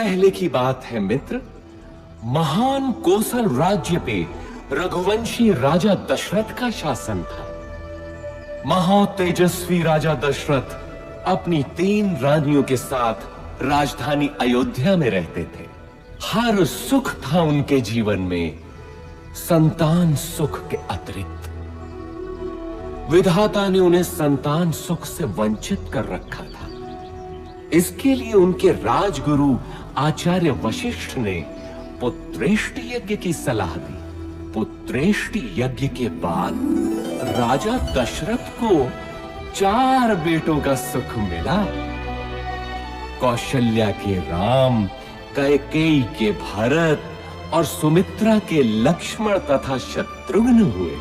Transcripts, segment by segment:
पहले की बात है मित्र, महान कोसल राज्य पे रघुवंशी राजा दशरथ का शासन था। महातेजस्वी राजा दशरथ अपनी 3 रानियों के साथ राजधानी अयोध्या में रहते थे। हर सुख था उनके जीवन में, संतान सुख के अतिरिक्त। विधाता ने उन्हें संतान सुख से वंचित कर रखा था। इसके लिए उनके राजगुरु आचार्य वशिष्ठ ने पुत्रेष्टि यज्ञ की सलाह दी। पुत्रेष्टि यज्ञ के बाद राजा दशरथ को 4 बेटों का सुख मिला। कौशल्या के राम, कैकेयी के भरत और सुमित्रा के लक्ष्मण तथा शत्रुघ्न हुए।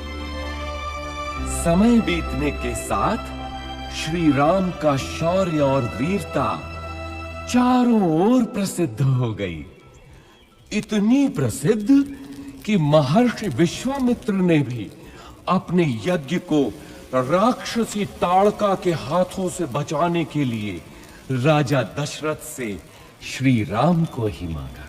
समय बीतने के साथ श्री राम का शौर्य और वीरता चारों ओर प्रसिद्ध हो गई। इतनी प्रसिद्ध कि महर्षि विश्वामित्र ने भी अपने यज्ञ को राक्षसी ताड़का के हाथों से बचाने के लिए राजा दशरथ से श्री राम को ही मांगा।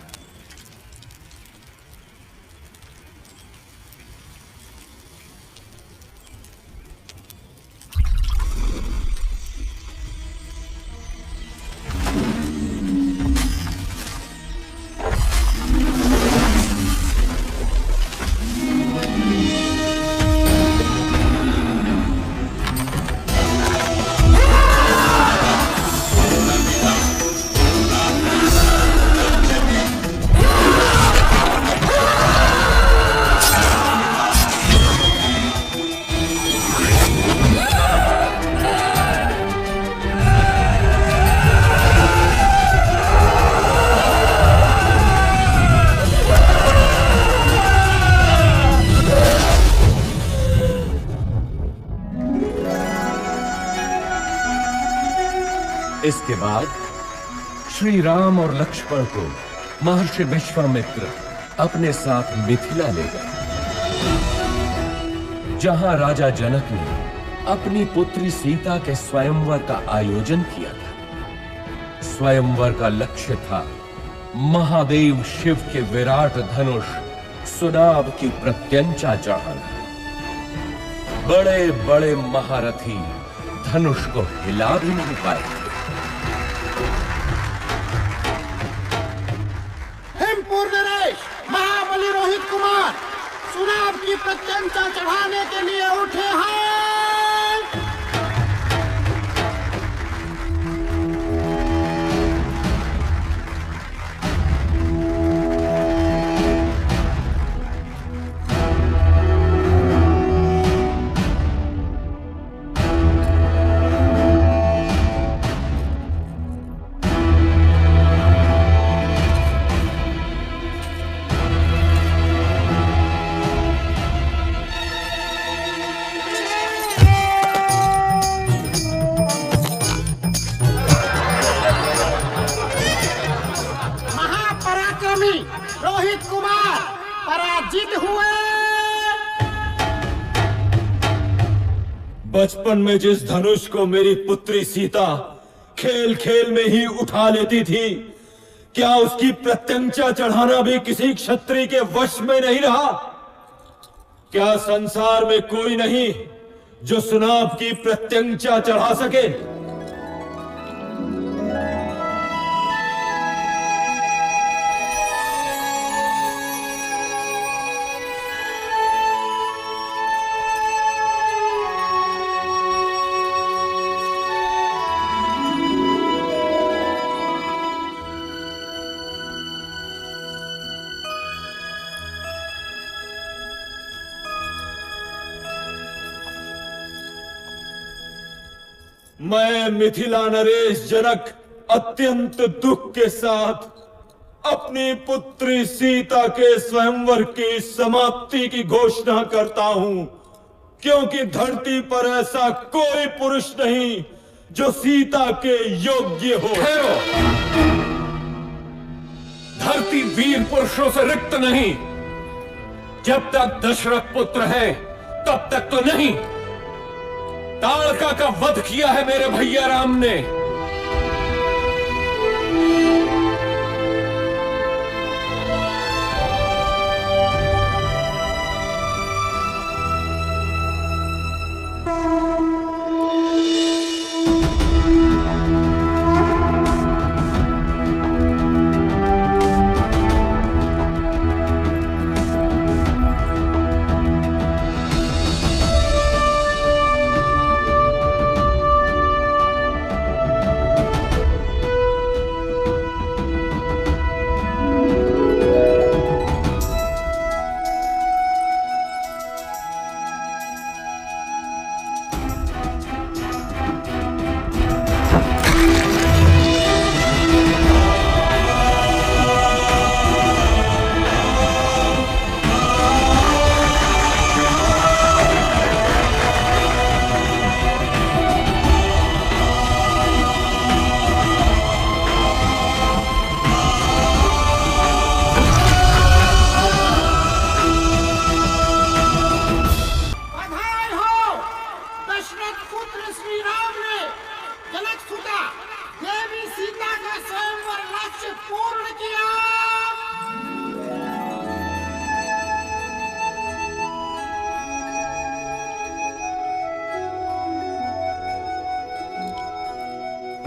इसके बाद श्री राम और लक्ष्मण को महर्षि विश्वामित्र अपने साथ मिथिला ले गए, जहां राजा जनक ने अपनी पुत्री सीता के स्वयंवर का आयोजन किया था। स्वयंवर का लक्ष्य था महादेव शिव के विराट धनुष सुनाभ की प्रत्यंचा चढ़ाना। बड़े बड़े महारथी धनुष को हिला भी नहीं पाए। महाबली रोहित कुमार सुनाभ की प्रत्यंचा चढ़ाने के लिए उठे हैं। रोहित कुमार पराजित हुए। बचपन में जिस धनुष को मेरी पुत्री सीता खेल खेल में ही उठा लेती थी, क्या उसकी प्रत्यंचा चढ़ाना भी किसी क्षत्रिय के वश में नहीं रहा? क्या संसार में कोई नहीं जो सुनाभ की प्रत्यंचा चढ़ा सके? मैं मिथिला नरेश जनक अत्यंत दुख के साथ अपनी पुत्री सीता के स्वयंवर की समाप्ति की घोषणा करता हूं, क्योंकि धरती पर ऐसा कोई पुरुष नहीं जो सीता के योग्य हो। धरती वीर पुरुषों से रिक्त नहीं। जब तक दशरथ पुत्र है तब तक तो नहीं। ताड़का का वध किया है मेरे भैया राम ने।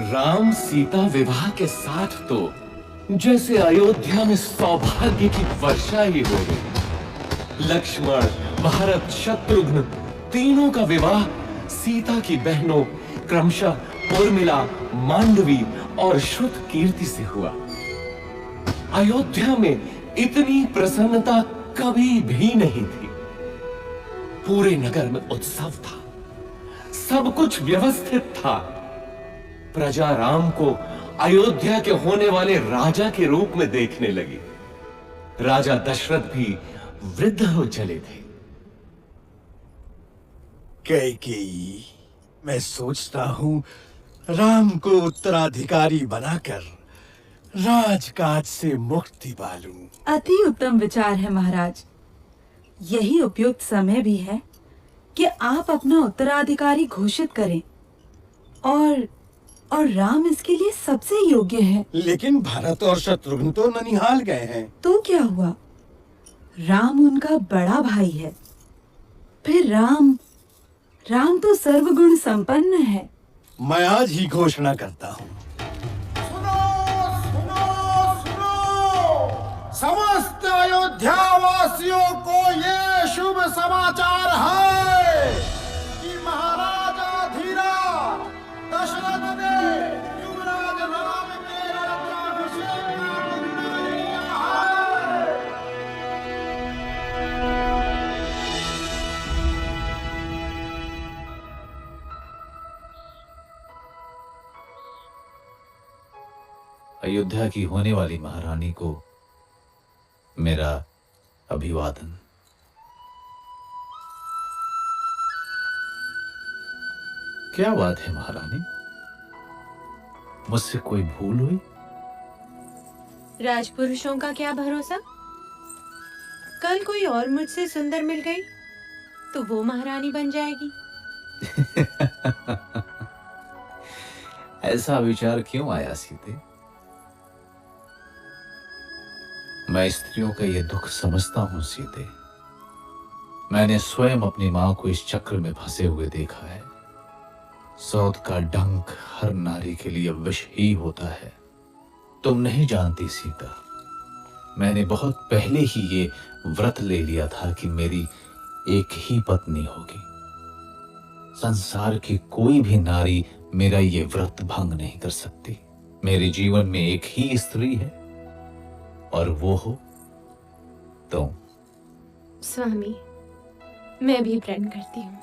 राम सीता विवाह के साथ तो जैसे अयोध्या में सौभाग्य की वर्षा ही हो गई। लक्ष्मण, भरत, शत्रुघ्न तीनों का विवाह सीता की बहनों क्रमशः उर्मिला, मांडवी और श्रुतकीर्ति से हुआ। अयोध्या में इतनी प्रसन्नता कभी भी नहीं थी। पूरे नगर में उत्सव था, सब कुछ व्यवस्थित था। प्रजा राम को अयोध्या के होने वाले राजा के रूप में देखने लगी। राजा दशरथ भी वृद्ध हो चले थे। कैकेयी, मैं सोचता हूँ राम को उत्तराधिकारी बनाकर राजकाज से मुक्ति पालूं। अति उत्तम विचार है महाराज। यही उपयुक्त समय भी है कि आप अपना उत्तराधिकारी घोषित करें और राम इसके लिए सबसे योग्य है। लेकिन भरत और शत्रुघ्न तो ननिहाल गए हैं। तो क्या हुआ? राम उनका बड़ा भाई है। फिर राम तो सर्वगुण संपन्न है। मैं आज ही घोषणा करता हूँ। सुनो, सुनो, सुनो! समस्त अयोध्या वासियों को ये शुभ समाचार है कि महाराजा धीरज दशरथ ने युवराज राम के राज्याभिषेक का निर्णय लिया है। अयोध्या की होने वाली महारानी को मेरा अभिवादन। क्या बात है महारानी, मुझसे कोई भूल हुई? राजपुरुषों का क्या भरोसा, कल कोई और मुझसे सुंदर मिल गई तो वो महारानी बन जाएगी। ऐसा विचार क्यों आया सीते? मैं स्त्रियों का ये दुख समझता हूं सीते। मैंने स्वयं अपनी मां को इस चक्र में फंसे हुए देखा है। सौत का डंक हर नारी के लिए विष ही होता है। तुम नहीं जानती सीता, मैंने बहुत पहले ही ये व्रत ले लिया था कि मेरी एक ही पत्नी होगी। संसार की कोई भी नारी मेरा ये व्रत भंग नहीं कर सकती। मेरे जीवन में एक ही स्त्री है और वो हो तुम। स्वामी, मैं भी प्रण करती हूँ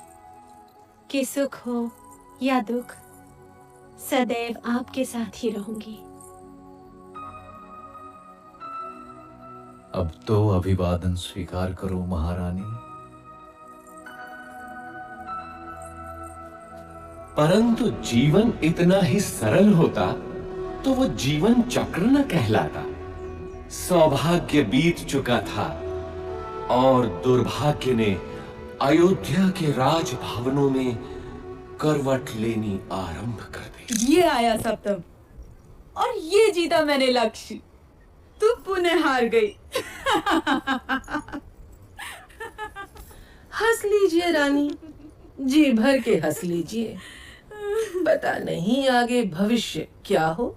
कि सुख हो या दुख सदैव आपके साथ ही रहूंगी। अब तो अभिवादन स्वीकार करो महारानी। परंतु जीवन इतना ही सरल होता तो वो जीवन चक्र न कहलाता। सौभाग्य बीत चुका था और दुर्भाग्य ने अयोध्या के राजभवनों में करवट लेनी आरंभ कर दी। ये आया सप्तम और ये जीता मैंने लक्ष्य। तू पुनः हार गई। हंस लीजिए रानी, जी भर के हंस लीजिए। पता नहीं आगे भविष्य क्या हो।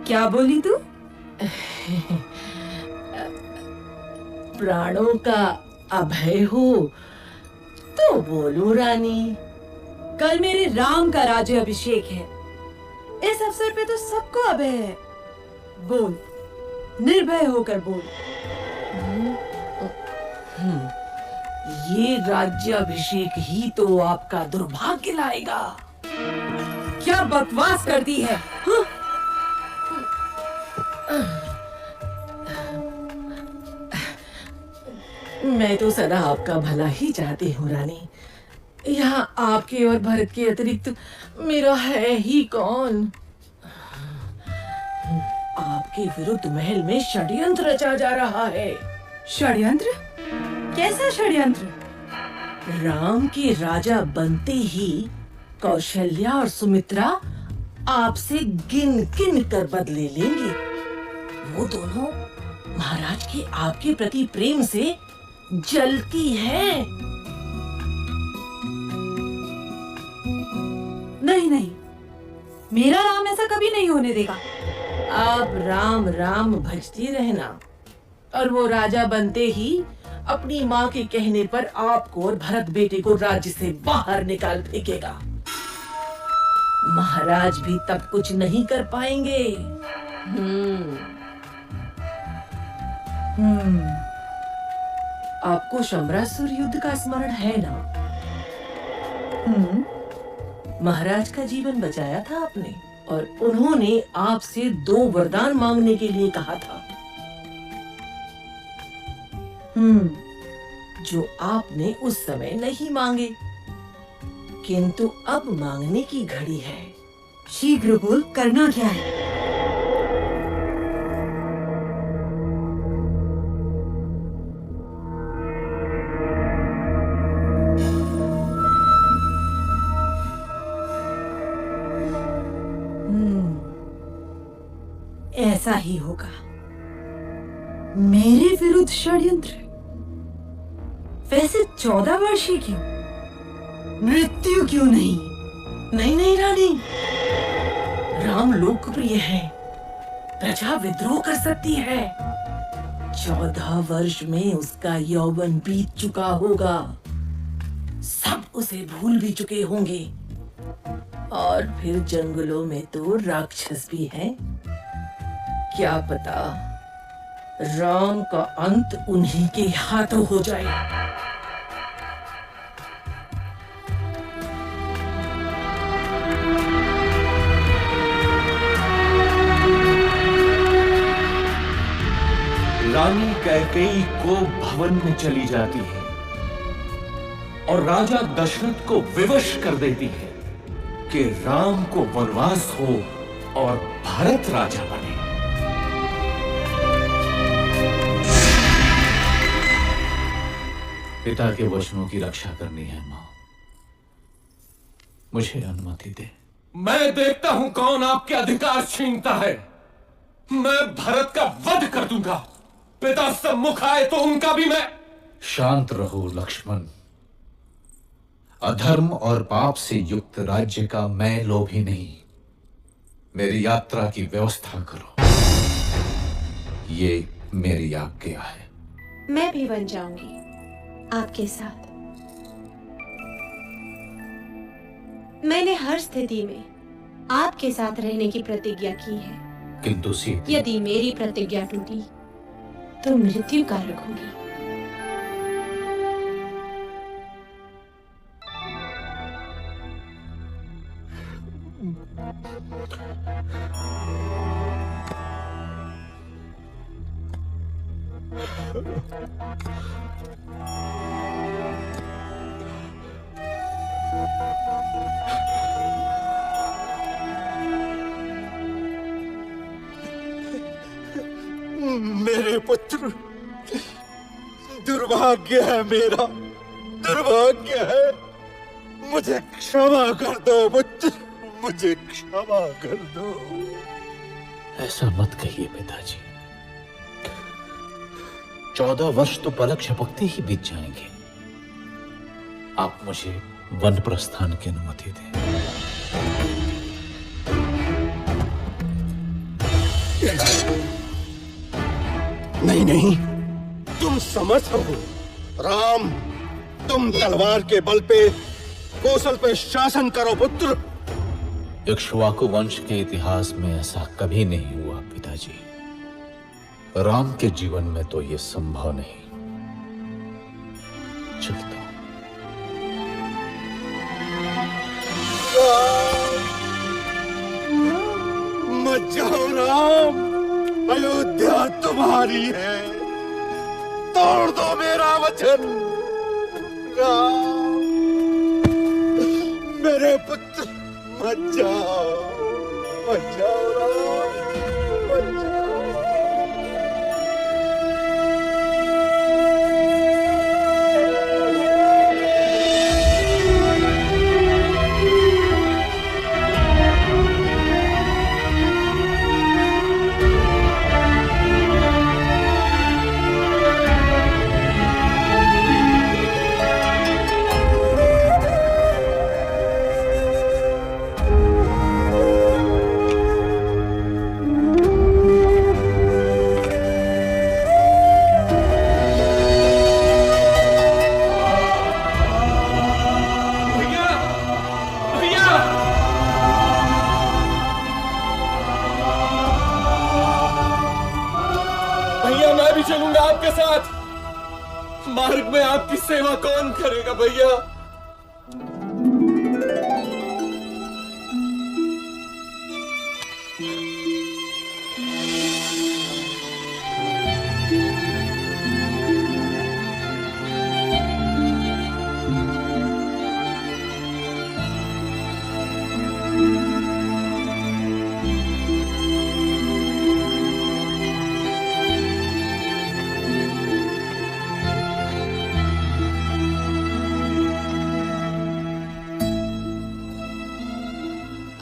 क्या बोली तू? प्राणों का अभय हो तो बोलूं रानी। कल मेरे राम का राज्य अभिषेक है। इस अवसर पे तो सबको अभय है। बोल, निर्भय होकर बोल। ये राज्याभिषेक ही तो आपका दुर्भाग्य लाएगा। क्या बकवास करती है? हाँ? मैं तो सदा आपका भला ही चाहती हूँ रानी। यहाँ आपके और भरत के अतिरिक्त मेरा है ही कौन। आपके विरुद्ध महल में षड्यंत्र रचा जा रहा है। षड्यंत्र? कैसा षड्यंत्र? राम के राजा बनते ही कौशल्या और सुमित्रा आपसे गिन गिन कर बदले लेंगे। वो दोनों महाराज के आपके प्रति प्रेम से जलती है। नहीं नहीं, मेरा राम ऐसा कभी नहीं होने देगा। आप राम राम भजती रहना और वो राजा बनते ही अपनी माँ के कहने पर आपको और भरत बेटे को राज्य से बाहर निकाल फेंकेगा। महाराज भी तब कुछ नहीं कर पाएंगे। आपको शंबरासुर युद्ध का स्मरण है ना? महाराज का जीवन बचाया था आपने और उन्होंने आपसे 2 वरदान मांगने के लिए कहा था, जो आपने उस समय नहीं मांगे, किंतु अब मांगने की घड़ी है। शीघ्र बोल, करना क्या है? ऐसा ही होगा। मेरे विरुद्ध षड्यंत्र। वैसे 14 वर्षीय क्यों? मृत्यु क्यों नहीं? नहीं नहीं रानी, राम लोकप्रिय है, प्रजा विद्रोह कर सकती है। 14 वर्ष में उसका यौवन बीत चुका होगा, सब उसे भूल भी चुके होंगे। और फिर जंगलों में तो राक्षस भी हैं। क्या पता राम का अंत उन्हीं के हाथों हो जाए। रानी कैकेयी को भवन में चली जाती है और राजा दशरथ को विवश कर देती है कि राम को वनवास हो और भरत राजा बने। पिता के वचनों की रक्षा करनी है मां, मुझे अनुमति दे। मैं देखता हूं कौन आपके अधिकार छीनता है। मैं भरत का वध कर दूंगा। पिता सम्मुख आए तो उनका भी मैं। शांत रहो लक्ष्मण। अधर्म और पाप से युक्त राज्य का मैं लोभी नहीं। मेरी यात्रा की व्यवस्था करो, ये मेरी आज्ञा है। मैं भी बन जाऊंगी आपके साथ। मैंने हर स्थिति में आपके साथ रहने की प्रतिज्ञा की है। किंतु सीता, यदि मेरी प्रतिज्ञा टूटी तो मृत्यु कारक होगी। मेरे पुत्र, दुर्भाग्य है मेरा, दुर्भाग्य है। मुझे क्षमा कर दो पुत्र, मुझे क्षमा कर दो। ऐसा मत कहिए पिताजी। 14 वर्ष तो पलक झपकते ही बीत जाएंगे। आप मुझे वन प्रस्थान की अनुमति दें। नहीं नहीं, तुम समझ हो राम, तुम तलवार के बल पे कौशल पे शासन करो पुत्र। इक्ष्वाकु वंश के इतिहास में ऐसा कभी नहीं हुआ पिताजी। राम के जीवन में तो यह संभव नहीं। चलता मत जाओ राम, अयोध्या तुम्हारी है। तोड़ दो मेरा वचन राम। मेरे पुत्र मत जाओ, मत जाओ राम, मत जाओ। भैया मैं भी चलूंगा आपके साथ। मार्ग में आपकी सेवा कौन करेगा भैया?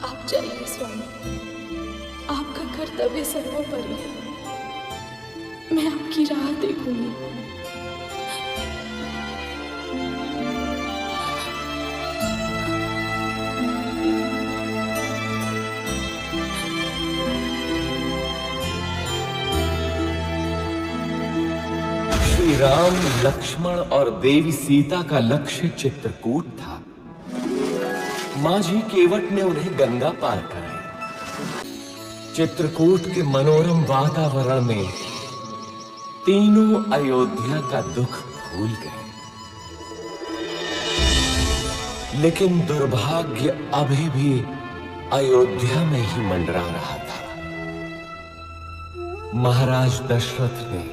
आप जाइए स्वामी, आपका कर्तव्य सर्वोपरि है। मैं आपकी राह देखूंगी। श्री राम, लक्ष्मण और देवी सीता का लक्ष्य चित्रकूट था। माझी केवट ने उन्हें गंगा पार कराई। चित्रकूट के मनोरम वातावरण में तीनों अयोध्या का दुख भूल गए। लेकिन दुर्भाग्य अभी भी अयोध्या में ही मंडरा रहा था। महाराज दशरथ ने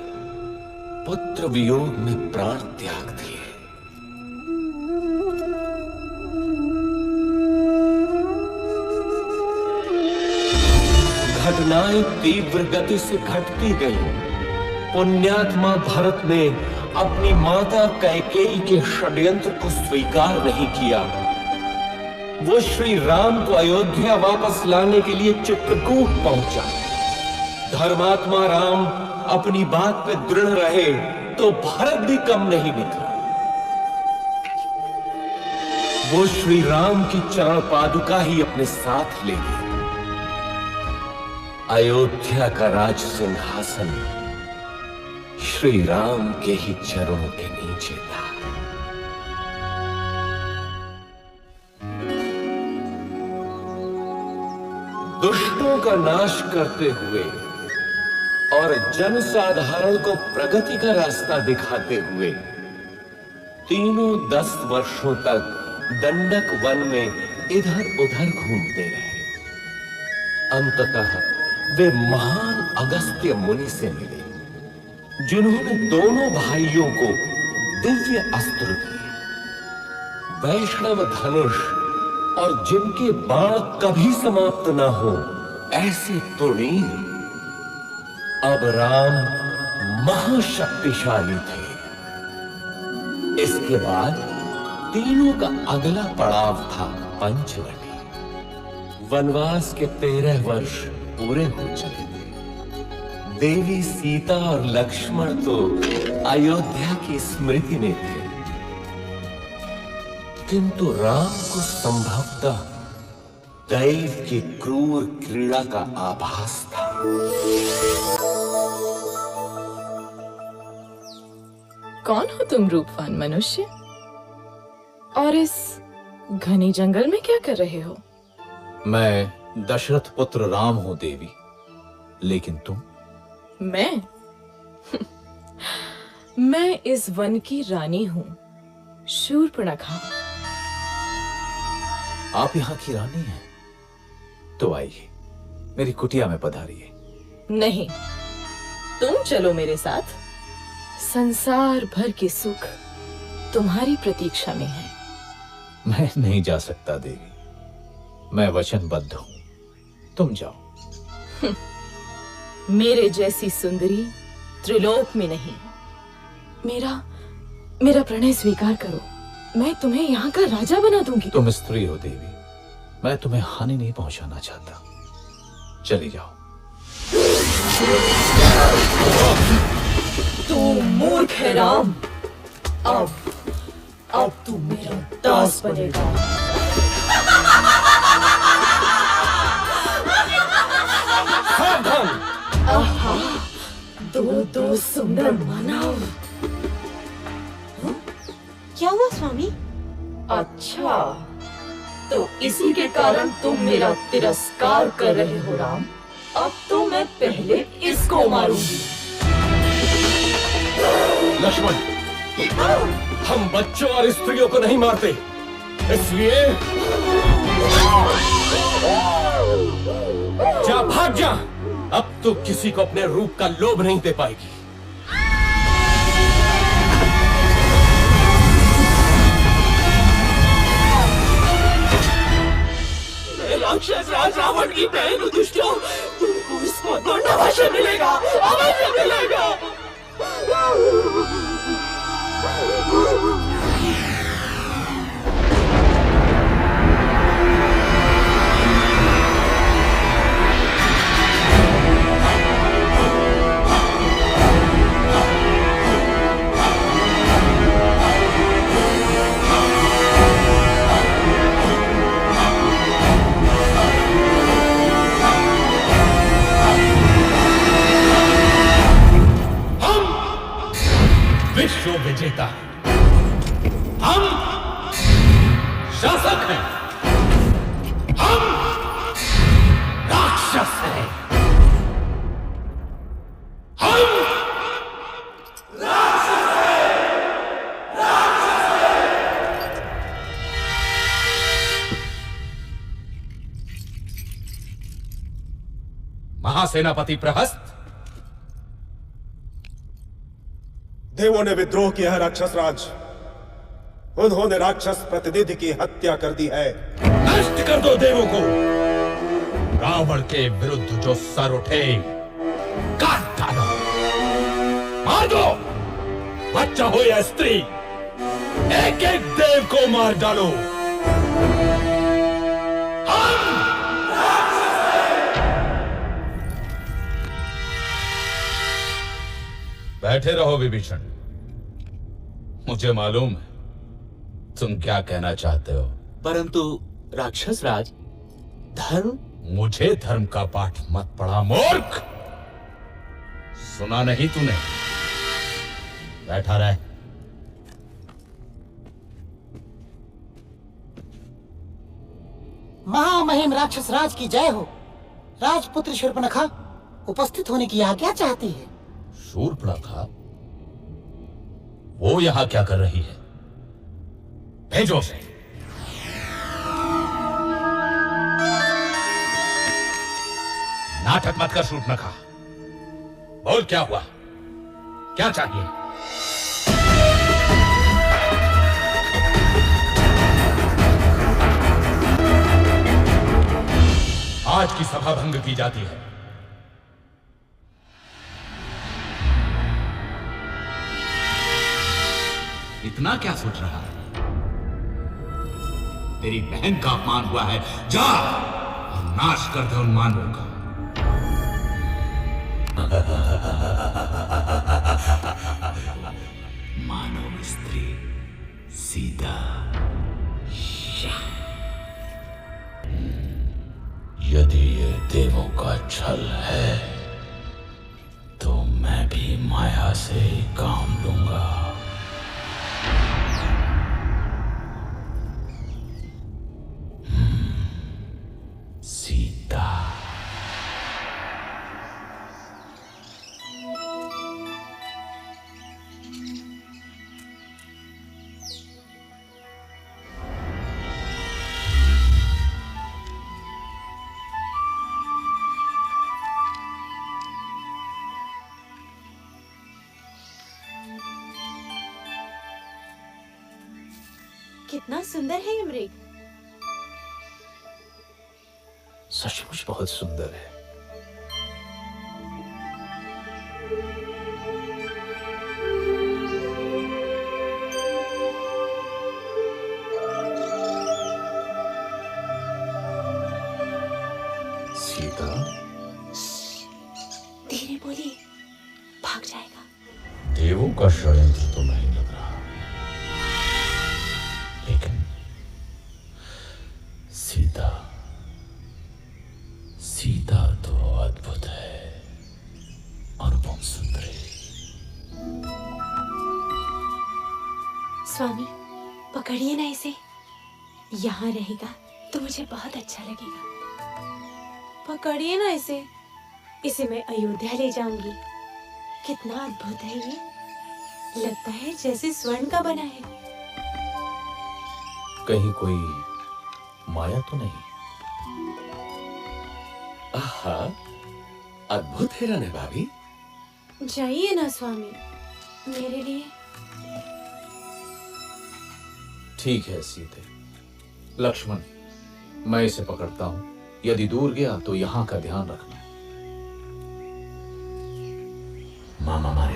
पुत्र वियोग में प्राण त्याग दिए। घटनाएं तीव्र गति से घटती गईं। पुण्यात्मा भरत ने अपनी माता कैकेयी के षड्यंत्र को स्वीकार नहीं किया। वो श्री राम को अयोध्या वापस लाने के लिए चित्रकूट पहुंचा। धर्मात्मा राम अपनी बात पे दृढ़ रहे तो भरत भी कम नहीं निकला। वो श्री राम की चरण पादुका ही अपने साथ ले गए। अयोध्या का राज सिंहासन श्री राम के ही चरणों के नीचे था। दुष्टों का नाश करते हुए और जनसाधारण को प्रगति का रास्ता दिखाते हुए तीनों 10 वर्षों तक दंडक वन में इधर उधर घूमते रहे। अंततः वे महान अगस्त्य मुनि से मिले, जिन्होंने दोनों भाइयों को दिव्य अस्त्र दिए, वैष्णव धनुष और जिनके बाण कभी समाप्त न हो ऐसे तुणीर। अब राम महाशक्तिशाली थे। इसके बाद तीनों का अगला पड़ाव था पंचवटी। वनवास के 13 वर्ष पूरे हो चुके थे। देवी सीता और लक्ष्मण तो अयोध्या की स्मृति में थे, किंतु राम को संभवतः दैव की क्रूर क्रीड़ा का आभास था। कौन हो तुम रूपवान मनुष्य? और इस घने जंगल में क्या कर रहे हो? मैं दशरथ पुत्र राम हूं देवी, लेकिन तुम? मैं मैं इस वन की रानी हूं, शूर्पणखा। आप यहाँ की रानी हैं? तो आइए, मेरी कुटिया में पधारिए। नहीं, तुम चलो मेरे साथ। संसार भर के सुख तुम्हारी प्रतीक्षा में है। मैं नहीं जा सकता देवी, मैं वचनबद्ध हूं। तुम जाओ। मेरे जैसी सुंदरी त्रिलोक में नहीं। मेरा प्रणय स्वीकार करो, मैं तुम्हें यहाँ का राजा बना दूंगी। तुम स्त्री हो देवी, मैं तुम्हें हानि नहीं पहुंचाना चाहता। चली जाओ। तू मूर्ख है राम। अब तू मेरा दास बनेगा। सावधान! आहा, दो सुंदर मानव। क्या हुआ स्वामी? अच्छा, तो इसी के कारण तुम मेरा तिरस्कार कर रहे हो राम। अब तो मैं पहले इसको मारूंगी। लक्ष्मण, हम बच्चों और स्त्रियों को नहीं मारते, इसलिए जा, भाग जा। अब तो किसी को अपने रूप का लोभ नहीं दे पाएगी। राक्षस राज रावण की बहन दुष्टों, तुमको इसको दंड अवश्य मिलेगा, अवश्य मिलेगा। विश्व विजेता हम शासक हैं, हम राक्षस हैं, हम राक्षस हैं, राक्षस हैं। महासेनापति प्रहस्त, देवों ने विद्रोह किया है राक्षस राज। उन्होंने राक्षस प्रतिनिधि की हत्या कर दी है। नष्ट कर दो देवों को। रावण के विरुद्ध जो सर उठे काट डालो, मार दो, बच्चा हो या स्त्री, एक एक देव को मार डालो। बैठे रहो विभीषण, मुझे मालूम है तुम क्या कहना चाहते हो, परंतु राक्षस राज, धर्म, मुझे धर्म का पाठ मत पढ़ा मूर्ख। सुना नहीं तूने? बैठा रहे। महामहिम राक्षस राज की जय हो। राजपुत्री शूर्पणखा उपस्थित होने की आज्ञा चाहती है। शूर्पणखा? वो यहां क्या कर रही है? भेजो उसे। नाटक मत कर शूर्पणखा, बोल क्या हुआ, क्या चाहिए? आज की सभा भंग की जाती है। इतना क्या सोच रहा है? तेरी बहन का अपमान हुआ है, जा और नाश कर दे उन मानवों का। मानव स्त्री सीता, यदि ये देवों का छल है तो मैं भी माया से ही काम लूंगा। सीता, कितना सुंदर है ये मृग। सचमुच बहुत सुंदर है। सीता, धीरे बोलिए, भाग जाएगा। देवों का षड्यंत्र तो नहीं लग रहा, लेकिन सीता, सीता तो अद्भुत है, अनुपम सुंदरी। स्वामी, पकड़िए ना इसे, यहाँ रहेगा तो मुझे बहुत अच्छा लगेगा। पकड़िए ना इसे मैं अयोध्या ले जाऊंगी। कितना अद्भुत है ये। लगता है जैसे स्वर्ण का बना है। कहीं कोई माया तो नहीं? आहा, अद्भुत हिरण है भाभी। जाइए ना स्वामी, मेरे लिए। ठीक है सीते। लक्ष्मण, मैं इसे पकड़ता हूं। यदि दूर गया तो यहां का ध्यान रखना। मामा मारे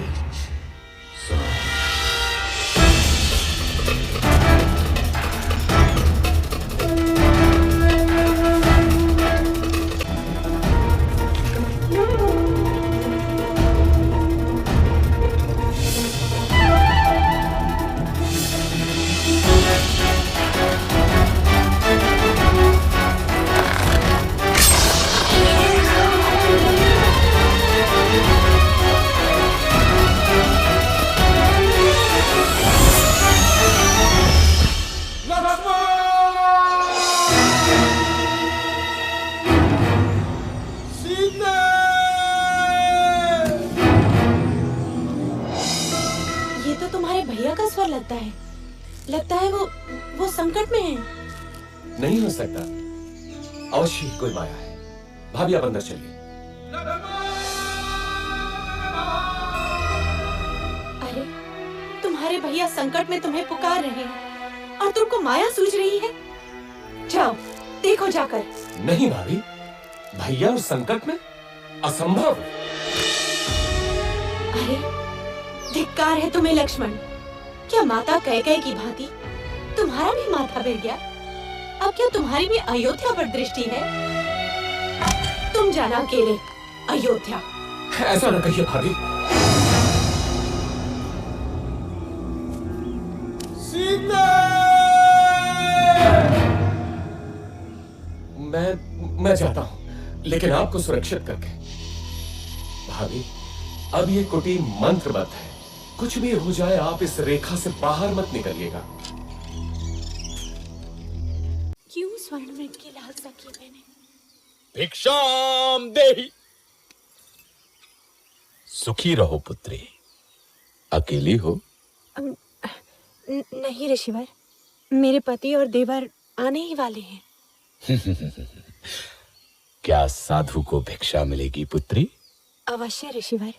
ये तो तुम्हारे भैया का स्वर लगता है वो संकट में है। नहीं हो सकता, अवश्य ही कोई माया है। भाभी आप अंदर चलिए। अरे, तुम्हारे भैया संकट में तुम्हें पुकार रहे हैं और तुमको माया सूझ रही है। जाओ देखो जाकर। नहीं भाभी, भैया और संकट में असंभव। अरे, धिक्कार है तुम्हें लक्ष्मण। क्या माता कैकेयी की भांति तुम्हारा भी माथा फिर गया? अब क्या तुम्हारी भी अयोध्या पर दृष्टि है? तुम जाना अकेले अयोध्या। ऐसा न कहिए भाभी। मैं जाता हूं, लेकिन आपको सुरक्षित करके। भाभी, अब ये कुटीर मंत्रबद्ध है। कुछ भी हो जाए, आप इस रेखा से बाहर मत निकलिएगा। क्यों स्वर्ण मृग की लालसा की मैंने? भिक्षाम देहि। सुखी रहो पुत्री। अकेली हो? नहीं ऋषिवर, मेरे पति और देवर आने ही वाले हैं। क्या साधु को भिक्षा मिलेगी पुत्री? अवश्य ऋषिवर।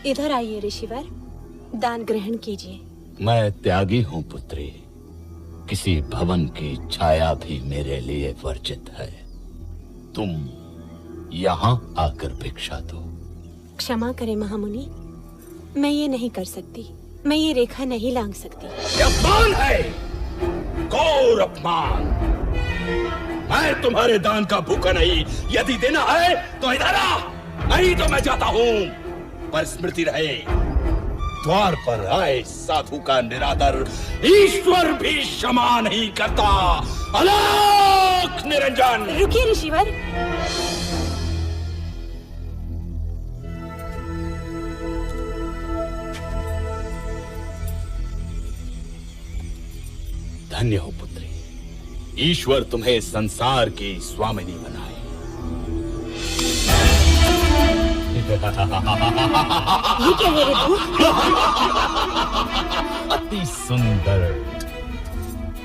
इधर आइए ऋषिवर, दान ग्रहण कीजिए। मैं त्यागी हूं पुत्री। किसी भवन की छाया भी मेरे लिए वर्जित है। तुम यहाँ आकर भिक्षा दो। क्षमा करें महामुनि, मैं ये नहीं कर सकती। मैं ये रेखा नहीं लांघ सकती। ये अपमान है, घोर अपमान। मैं तुम्हारे दान का भूखा नहीं। यदि देना है तो इधर आ, नहीं तो मैं जाता हूँ। पर स्मृति रहे, द्वार पर आए साधु का निरादर ईश्वर भी क्षमा नहीं करता। अलख निरंजन। रुकिए ऋषिवर। धन्य हो पुत्री, ईश्वर तुम्हें संसार की स्वामिनी बनाए। ये क्या है ऋतु? अति सुंदर।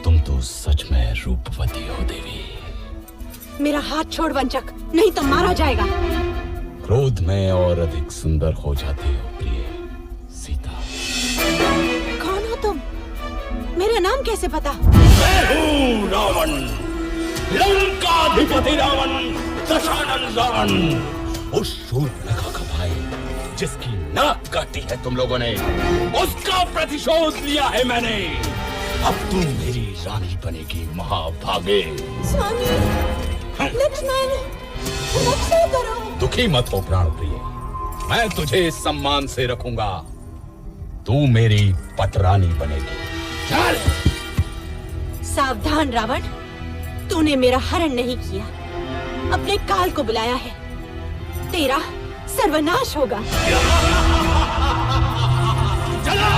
तुम तो सच में रूपवती हो देवी। मेरा हाथ छोड़ वंचक, नहीं तो मारा जाएगा। क्रोध में और अधिक सुंदर हो जाती हो प्रिय सीता। कौन हो तुम? मेरा नाम कैसे पता? मैं हूँ रावण, लंकाधिपति रावण, दशानन रावण। उस शूर्पणखा का भाई जिसकी नाक काटी है तुम लोगों ने, उसका प्रतिशोध लिया है मैंने। अब तुम मेरी रानी बनेगी महाभागे। स्वामी, लक्ष्मण, रक्षा करो। दुखी मत हो प्राण प्रिय, मैं तुझे सम्मान से रखूंगा। तू मेरी पटरानी बनेगी। चल। सावधान रावण, तूने मेरा हरण नहीं किया, अपने काल को बुलाया है। तेरा सर्वनाश होगा। चलो।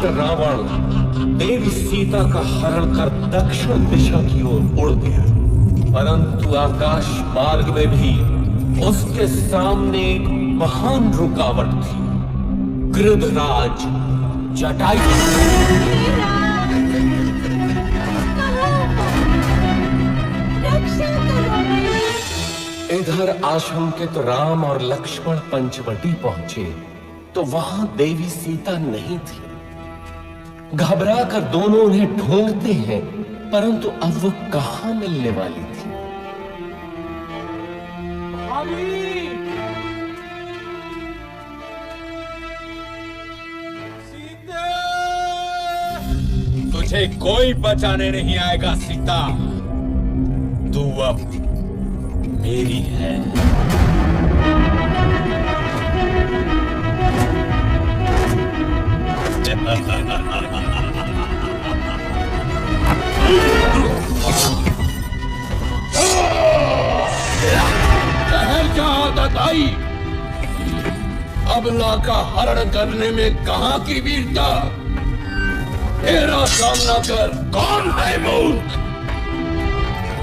दुष्ट रावण देवी सीता का हरण कर दक्षिण दिशा की ओर उड़ गया, परंतु आकाश मार्ग में भी उसके सामने एक महान रुकावट थी, गृधराज जटायु। इधर आशंकित राम और लक्ष्मण पंचवटी पहुंचे तो वहां देवी सीता नहीं थी। घबरा कर दोनों उन्हें ढूंढते हैं, परंतु अब वो कहां मिलने वाली थी। तुझे कोई बचाने नहीं आएगा सीता, तू अब मेरी है। आई अबला का हरण करने में कहां की वीरता, तेरा सामना कर। कौन है मूर्ख,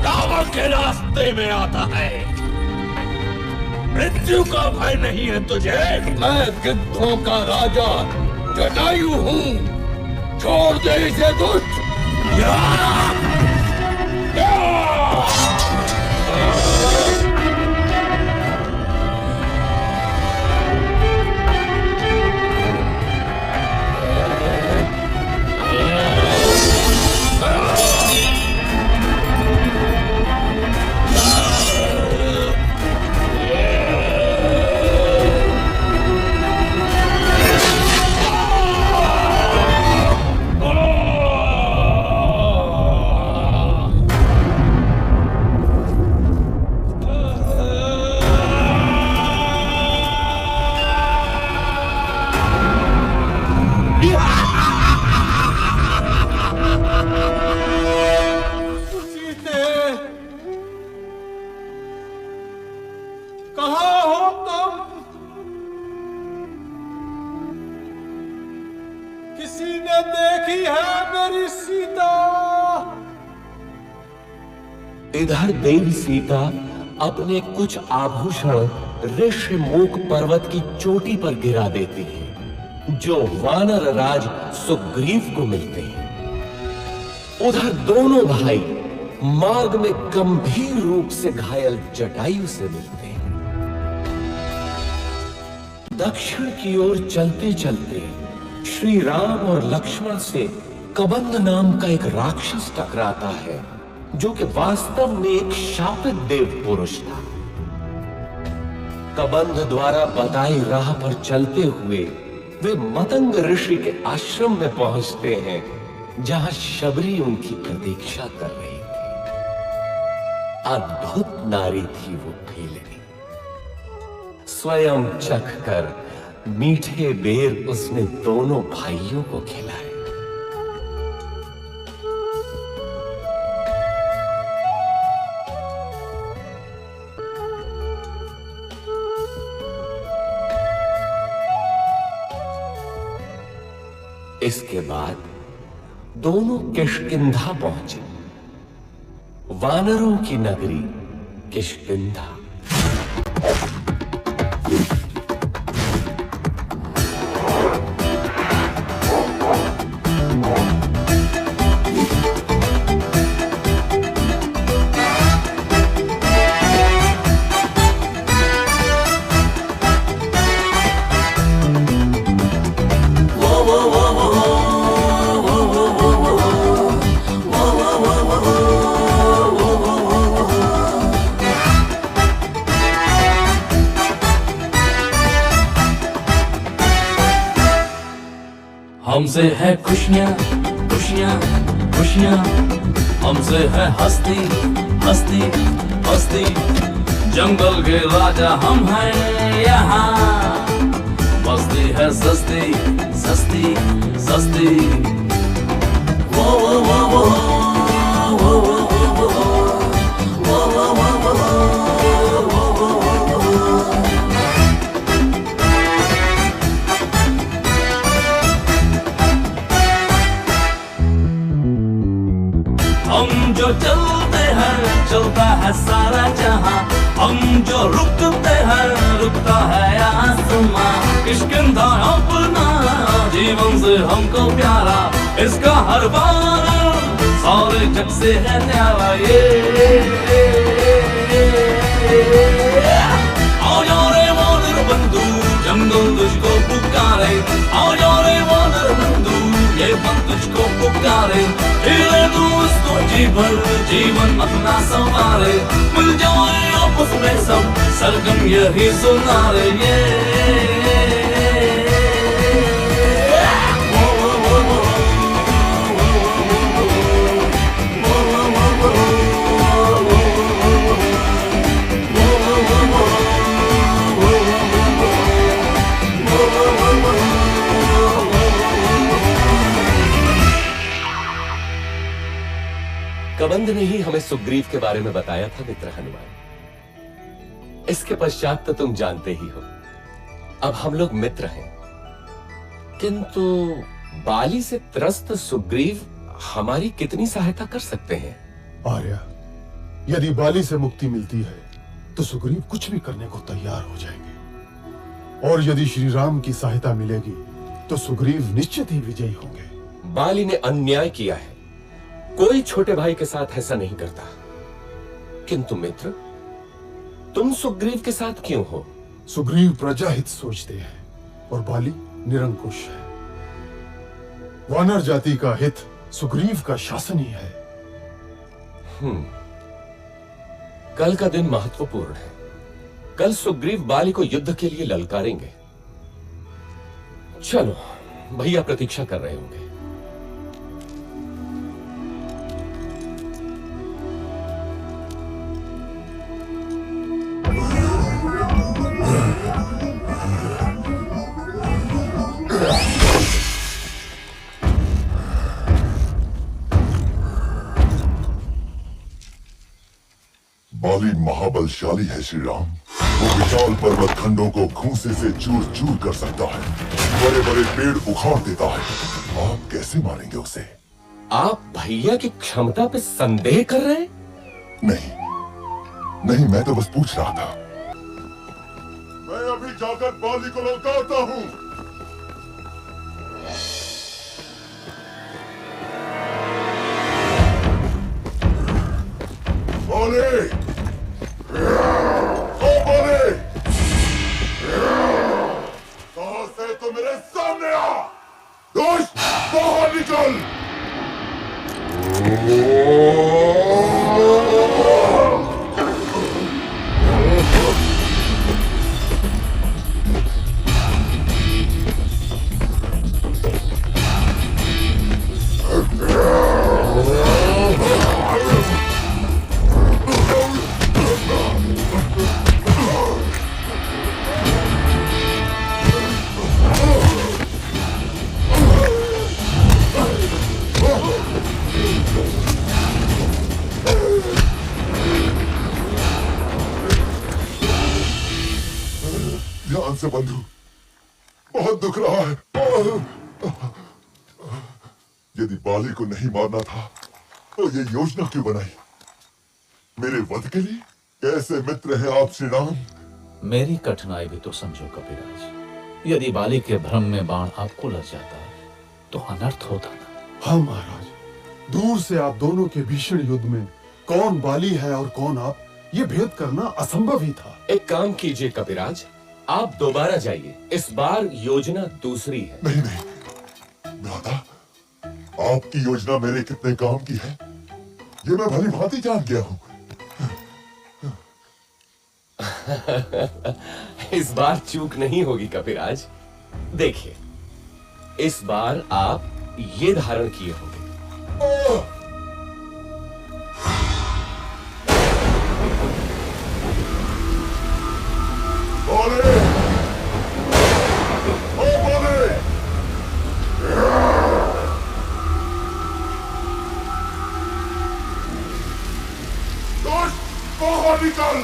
रावण के रास्ते में आता है, मृत्यु का भय नहीं है तुझे। मैं गिद्धों का राजा जटायु हूं, छोड़ दे इसे दुष्ट। इधर देवी सीता अपने कुछ आभूषण ऋषिमुख पर्वत की चोटी पर गिरा देती है, जो वानर राज सुग्रीव को मिलते हैं। उधर दोनों भाई मार्ग में गंभीर रूप से घायल जटायु से मिलते हैं। दक्षिण की ओर चलते चलते श्री राम और लक्ष्मण से कबंध नाम का एक राक्षस टकराता है, जो कि वास्तव में एक शापित देव पुरुष था। कबंध द्वारा बताई राह पर चलते हुए वे मतंग ऋषि के आश्रम में पहुंचते हैं, जहां शबरी उनकी प्रतीक्षा कर रही थी। अद्भुत नारी थी वो भेलनी, स्वयं चख कर मीठे बेर उसने दोनों भाइयों को खिलाए। इसके बाद दोनों किष्किंधा पहुंचे, वानरों की नगरी किष्किंधा। हमसे है खुशियाँ खुशियाँ खुशियाँ, हमसे है हस्ती हस्ती हस्ती। जंगल के राजा हम हैं यहाँ, बस्ती है सस्ती सस्ती सस्ती। वो वो वो वो वो वो जो चलते हैं चलता है सारा जहां, हम जो रुकते हैं रुकता है आसमां। किष्किंधा अपना जीवन से हमको प्यारा, इसका हर बार सारे जग से है न्यारा। आओ जाओ रे वानर बंधु, जंगल तुझको पुकारे। आओ जाओ रे वानर बंधु, ये वन तुझको पुकारे। जीले तू उसको जी भर, जीवन अपना संवारे। मिल जाए आपस में सब, सरगम यही सुनारे। कबंध ने ही हमें सुग्रीव के बारे में बताया था मित्र हनुमान। इसके पश्चात तो तुम जानते ही हो, अब हम लोग मित्र हैं। किंतु बाली से त्रस्त सुग्रीव हमारी कितनी सहायता कर सकते हैं? आर्या, यदि बाली से मुक्ति मिलती है तो सुग्रीव कुछ भी करने को तैयार हो जाएंगे, और यदि श्री राम की सहायता मिलेगी तो सुग्रीव निश्चित ही विजयी होंगे। बाली ने अन्याय किया है, कोई छोटे भाई के साथ ऐसा नहीं करता। किंतु मित्र, तुम सुग्रीव के साथ क्यों हो? सुग्रीव प्रजाहित सोचते हैं और बाली निरंकुश है। वानर जाति का हित सुग्रीव का शासन ही है। कल का दिन महत्वपूर्ण है। कल सुग्रीव बाली को युद्ध के लिए ललकारेंगे। चलो, भैया प्रतीक्षा कर रहे होंगे। बाली महाबलशाली है श्री राम। वो विशाल पर्वत खंडों को घूंसे से चूर चूर कर सकता है, बड़े बड़े पेड़ उखाड़ देता है। आप कैसे मारेंगे उसे? आप भैया की क्षमता पे संदेह कर रहे हैं? नहीं, मैं तो बस पूछ रहा था। मैं अभी जाकर बाली को ललकारता हूँ। बाली! ओ बाली! साहस है तो मेरे सामने आ! दुष्ट, बाहर निकल! ध्यान से बंधु, बहुत दुख रहा है। यदि बाली को नहीं मारना था तो ये योजना क्यों बनाई? मेरे वध के लिए? कैसे मित्र हैं आप श्री राम? मेरी कठिनाई भी तो समझो कपिराज। यदि बाली के भ्रम में बाण आपको लग जाता तो अनर्थ होता ना। हाँ महाराज, दूर से आप दोनों के भीषण युद्ध में कौन बाली है और कौन आप, ये भेद करना असंभव ही था। एक काम कीजिए कपिराज, आप दोबारा जाइए। इस बार योजना दूसरी है। नहीं, भ्राता, आपकी योजना मेरे कितने काम की है ये मैं भली भांति जान गया हूँ। इस बार चूक नहीं होगी कपिराज। देखिए, इस बार आप ये धारण किए होंगे। बाहर निकल!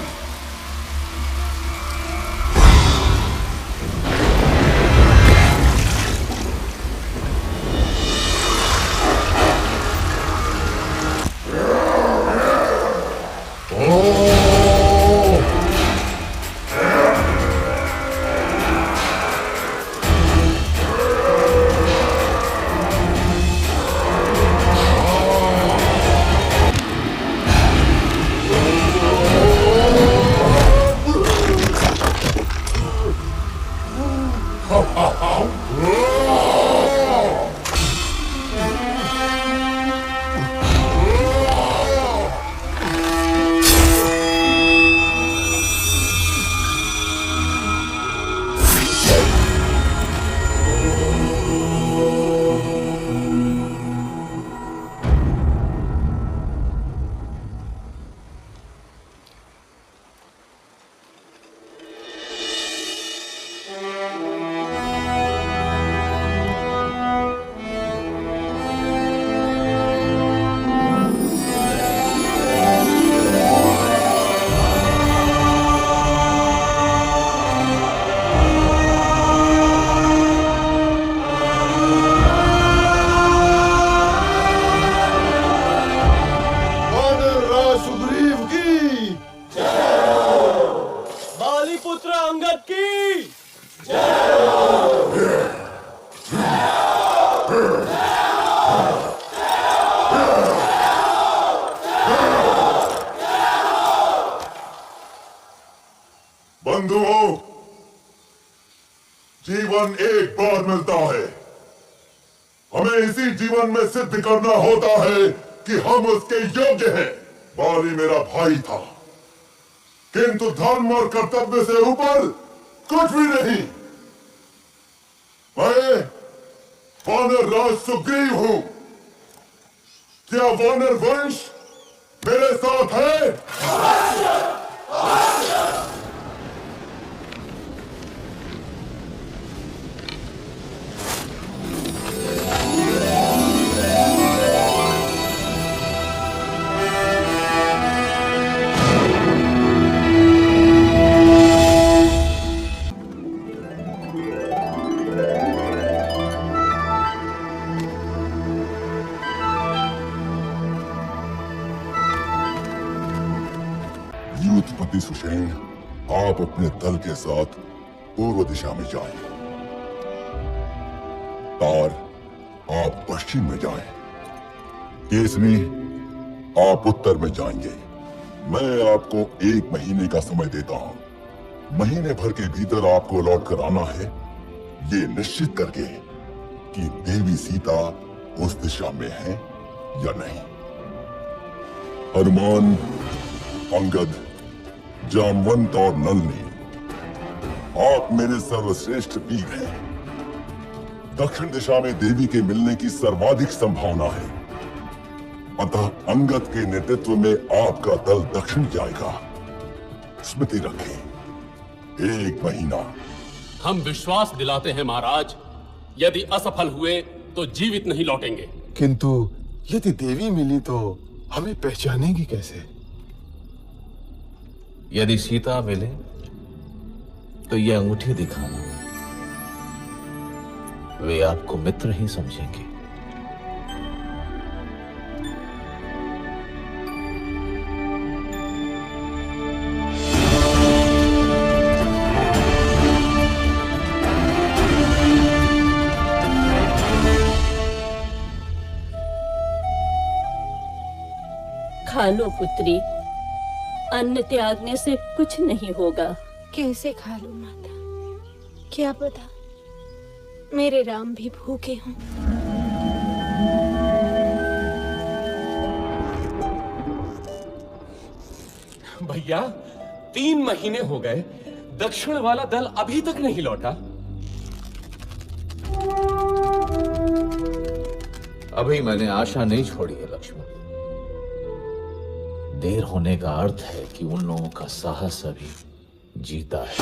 जीवन एक बार मिलता है। हमें इसी जीवन में सिद्ध करना होता है कि हम उसके योग्य हैं। बाली मेरा भाई था, किंतु धर्म और कर्तव्य से ऊपर कुछ भी नहीं। मैं वानर राज सुग्रीव हूं। क्या वानर वंश मेरे साथ है? युद्धपति सुषेण, आप अपने दल के साथ पूर्व दिशा में जाएं। तार, आप पश्चिम में जाएं। केसरी, आप उत्तर में जाएंगे। मैं आपको 1 महीने का समय देता हूं। महीने भर के भीतर आपको लौट कर आना है, ये निश्चित करके कि देवी सीता उस दिशा में है या नहीं। हनुमान, अंगद, जामवंत और नलनी, आप मेरे सर्वश्रेष्ठ वीर हैं। दक्षिण दिशा में देवी के मिलने की सर्वाधिक संभावना है, अतः अंगद के नेतृत्व में आपका दल दक्षिण जाएगा। स्मृति रखें, 1 महीना। हम विश्वास दिलाते हैं महाराज, यदि असफल हुए तो जीवित नहीं लौटेंगे। किंतु यदि देवी मिली तो हमें पहचानेगी कैसे? यदि सीता मिले तो ये अंगूठी दिखाना, वे आपको मित्र ही समझेंगे। खा लो पुत्री, अन्न त्यागने से कुछ नहीं होगा। कैसे खा लूं माता? क्या पता मेरे राम भी भूखे हों। भैया, 3 महीने हो गए, दक्षिण वाला दल अभी तक नहीं लौटा। अभी मैंने आशा नहीं छोड़ी है लक्ष्मण। देर होने का अर्थ है कि उन लोगों का साहस अभी जीता है।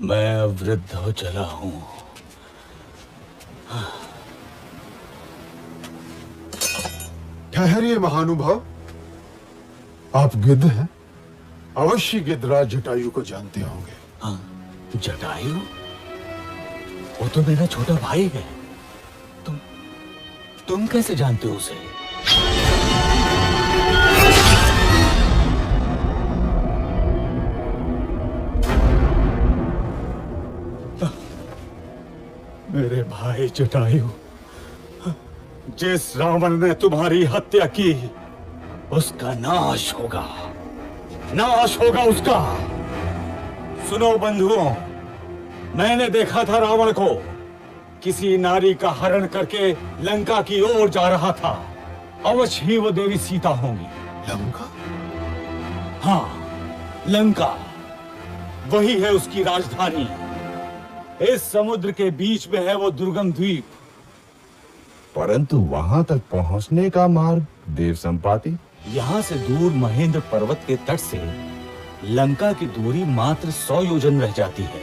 मैं अब वृद्ध हो चला हूं। ठहरिए महानुभाव, आप गिद्ध हैं? अवश्य गिद्धराज जटायु को जानते होंगे। हाँ, जटायु? वो तो मेरा छोटा भाई है। तुम कैसे जानते हो उसे? मेरे भाई जटायु, जिस रावण ने तुम्हारी हत्या की, उसका नाश होगा, नाश होगा उसका। सुनो बंधुओं, मैंने देखा था रावण को किसी नारी का हरण करके लंका की ओर जा रहा था। अवश्य ही वो देवी सीता होंगी। लंका? हाँ, लंका, वही है उसकी राजधानी। इस समुद्र के बीच में है वो दुर्गम द्वीप। परंतु वहां तक पहुंचने का मार्ग देव संपाति? यहाँ से दूर महेंद्र पर्वत के तट से लंका की दूरी मात्र 100 योजन रह जाती है।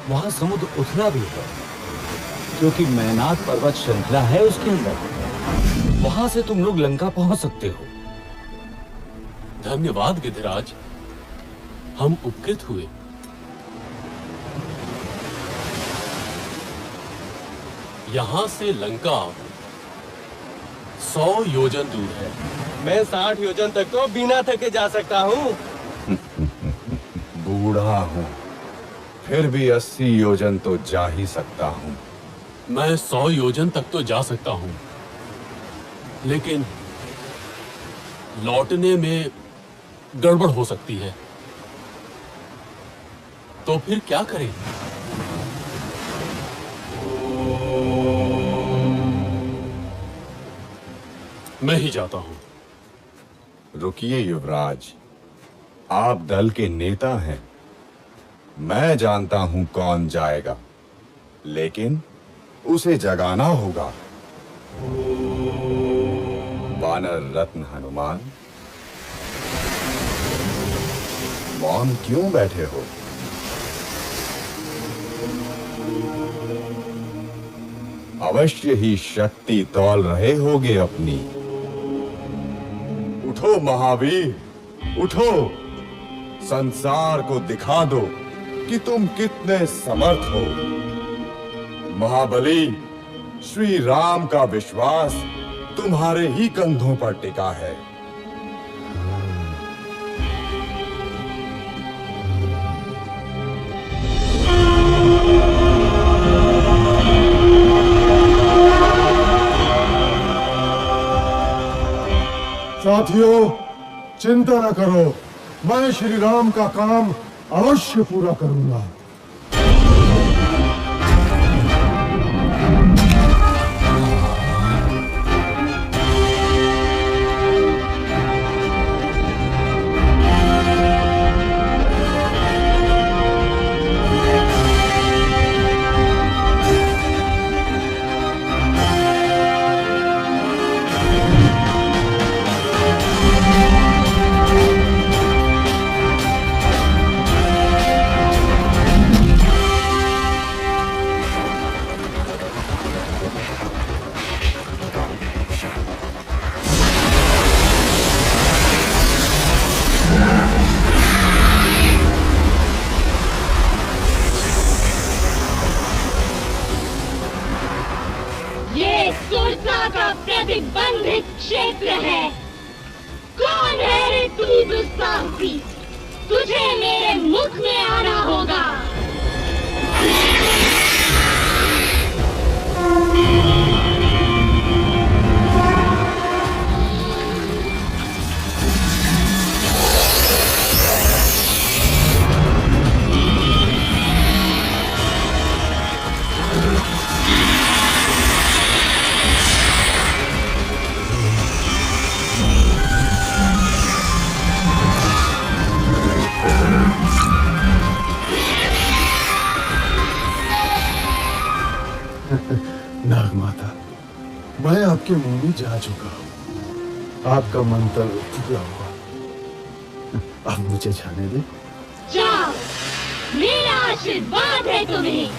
वहां समुद्र उथला भी है, क्योंकि मैनाक पर्वत श्रृंखला है उसके अंदर। वहां से तुम लोग लंका पहुंच सकते हो। धन्यवाद गिद्धराज, हम उपकृत हुए। यहाँ से लंका 100 योजन दूर है। मैं 60 योजन तक तो बिना थके जा सकता हूँ। बूढ़ा हूँ, फिर भी 80 योजन तो जा ही सकता हूँ। मैं 100 योजन तक तो जा सकता हूँ, लेकिन लौटने में गड़बड़ हो सकती है। तो फिर क्या करें? मैं ही जाता हूं। रुकिए युवराज, आप दल के नेता हैं। मैं जानता हूं कौन जाएगा, लेकिन उसे जगाना होगा। वानर रत्न हनुमान, मौन क्यों बैठे हो? अवश्य ही शक्ति तौल रहे होगे अपनी। उठो महावीर, उठो, संसार को दिखा दो कि तुम कितने समर्थ हो। महाबली, श्री राम का विश्वास तुम्हारे ही कंधों पर टिका है। साथियों, चिंता न करो, मैं श्री राम का काम अवश्य पूरा करूंगा। प्रतिबंधित क्षेत्र है। कौन है रे तू दुस्साहसी? तुझे मेरे मुख में आना होगा। नाग माता, मैं आपके मुंह में जा चुका हूँ। आपका मंतव्य पूरा हुआ। अब मुझे जाने दे। जाओ, मेरा आशीर्वाद है तुम्हें।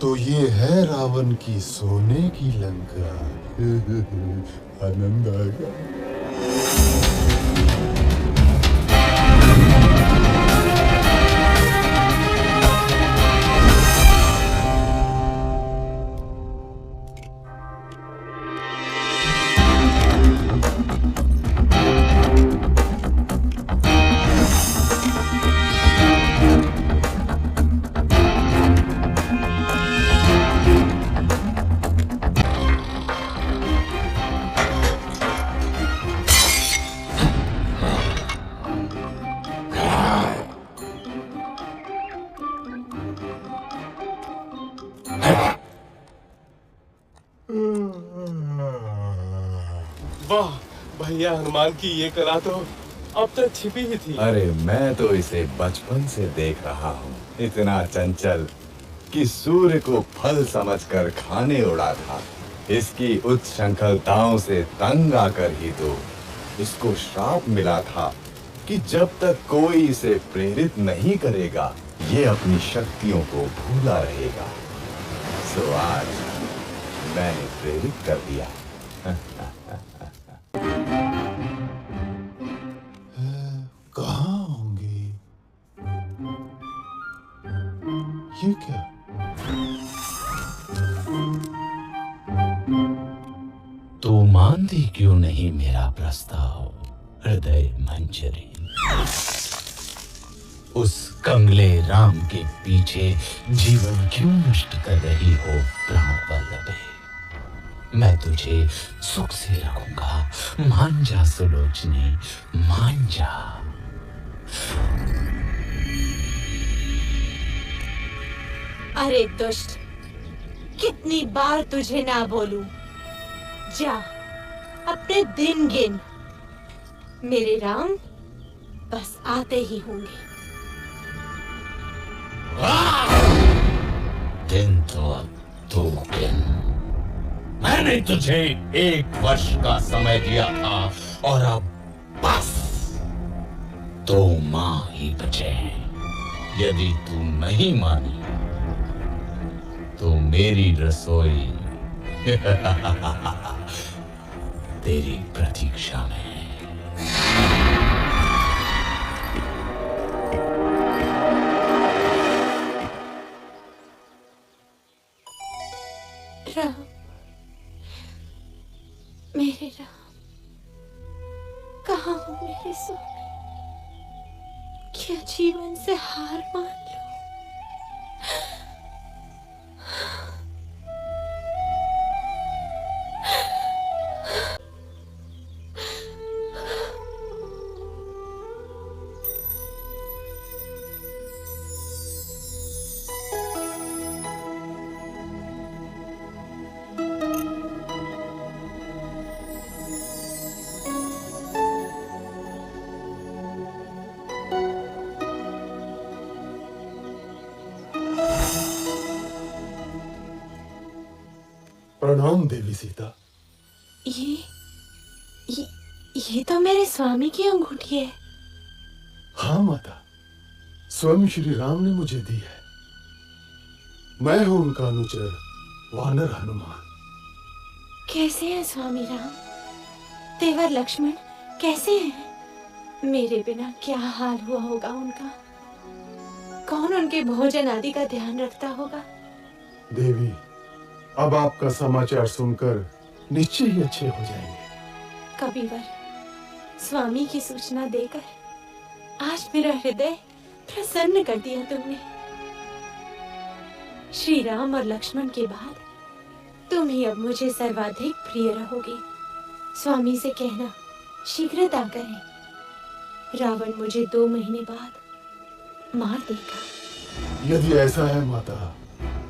तो ये है रावण की सोने की लंका। आनंद आएगा। वाह भैया, हनुमान की ये कला तो अब तक छिपी ही थी। अरे मैं तो इसे बचपन से देख रहा हूँ, इतना चंचल कि सूर्य को फल समझकर खाने उड़ा था। इसकी उच्छृंखलताओं से तंग आकर ही तो इसको श्राप मिला था कि जब तक कोई इसे प्रेरित नहीं करेगा ये अपनी शक्तियों को भूला रहेगा। सो आज मैंने प्रेरित कर दिया। कहाँ होंगे ये? क्या तू मानती क्यों नहीं मेरा प्रस्ताव हृदय मंजरी? उस कंगले राम के पीछे जीवन क्यों नष्ट कर रही हो प्राण वल्लभे? मैं तुझे सुख से रखूंगा, मान जा सुलोचनी, मान जा। अरे दुष्ट, कितनी बार तुझे ना बोलूं? जा अपने दिन गिन, मेरे राम बस आते ही होंगे। दिन तो अब दो दिन। मैंने तुझे 1 वर्ष का समय दिया था और अब बस 2 माह ही बचे हैं। यदि तू नहीं मानी तो मेरी रसोई तेरी प्रतीक्षा में है। राम, मेरे राम, कहाँ हो मेरे स्वामी? क्या जीवन से हार मान लो? प्रणाम देवी सीता। ये तो मेरे स्वामी की अंगूठी है। हाँ माता, स्वयं श्री राम ने मुझे दी है। मैं हूं उनका अनुचर वानर हनुमान। कैसे हैं स्वामी राम? देवर लक्ष्मण कैसे हैं? मेरे बिना क्या हाल हुआ होगा उनका? कौन उनके भोजन आदि का ध्यान रखता होगा? देवी, अब आपका समाचार सुनकर निश्चय ही अच्छे हो जाएंगे। कबीवर, स्वामी की सूचना देकर आज मेरा हृदय प्रसन्न कर दिया तुमने। श्री राम और लक्ष्मण के बाद तुम ही अब मुझे सर्वाधिक प्रिय रहोगे। स्वामी से कहना शीघ्रता करें, रावण मुझे 2 महीने बाद मार देगा। यदि ऐसा है माता,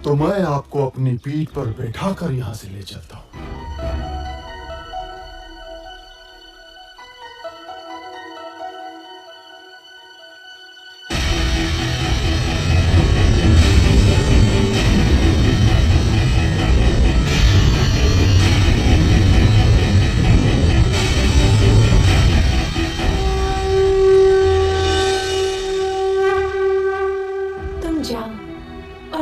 तो मैं आपको अपनी पीठ पर बैठाकर यहाँ से ले चलता हूँ।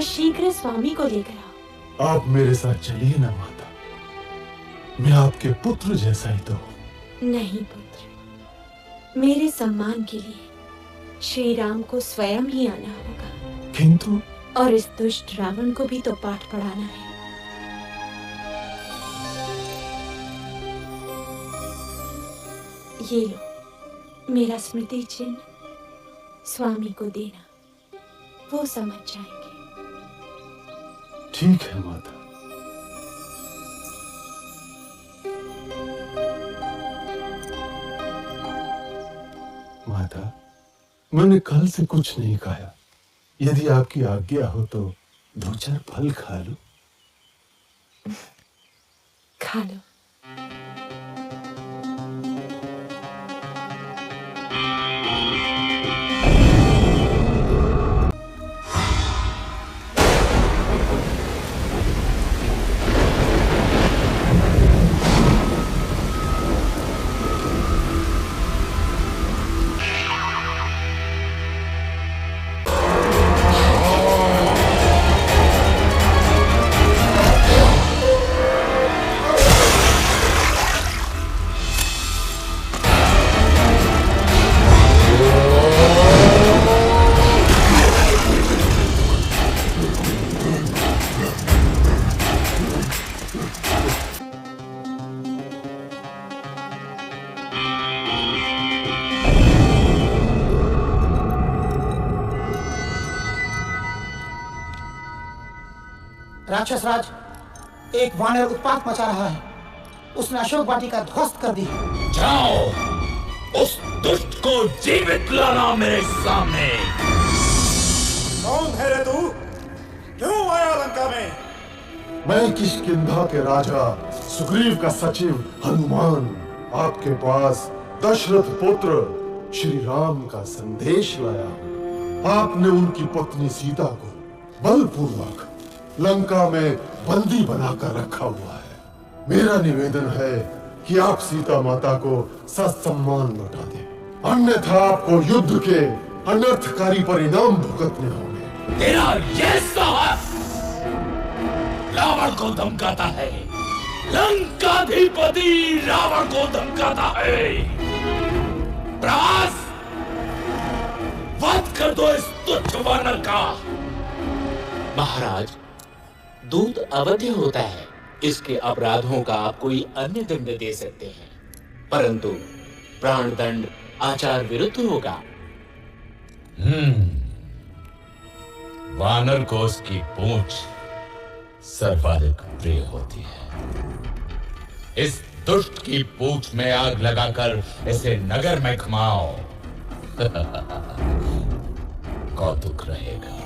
शीघ्र स्वामी को लेकर आओ। आप मेरे साथ चलिए ना माता, मैं आपके पुत्र जैसा ही तो हूं। नहीं पुत्र, मेरे सम्मान के लिए श्री राम को स्वयं ही आना होगा। किंतु और इस दुष्ट रावण को भी तो पाठ पढ़ाना है। ये लो मेरा स्मृति चिन्ह, स्वामी को देना, वो समझ जाएंगे। ठीक है माता। माता, मैंने कल से कुछ नहीं खाया। यदि आपकी आज्ञा हो तो 2-4 फल खा लो। खा लो। राक्षस राज, एक वानर उत्पात मचा रहा है। उसने अशोक वाटिका ध्वस्त कर दी। जाओ उस दुष्ट को जीवित लाना मेरे सामने। कौन है रे तू? क्यों आया लंका में? मैं किष्किंधा के राजा सुग्रीव का सचिव हनुमान आपके पास दशरथ पुत्र श्री राम का संदेश लाया हूं। आपने उनकी पत्नी सीता को बलपूर्वक लंका में बंदी बनाकर रखा हुआ है। मेरा निवेदन है कि आप सीता माता को ससम्मान लौटा दें, अन्यथा आपको युद्ध के अनर्थकारी परिणाम भुगतने होंगे। तेरा ये साहस रावण को धमकाता है, लंकाधिपति रावण को धमकाता है। प्रयास वध कर दो इस तुच्छ वानर का। महाराज, दूत अवध्य होता है, इसके अपराधों का आप कोई अन्य दंड दे सकते हैं, परंतु प्राण दंड आचार विरुद्ध होगा। वानर को उसकी पूंछ सर्वाधिक प्रिय होती है। इस दुष्ट की पूंछ में आग लगाकर इसे नगर में घुमाओ। कौतुक रहेगा।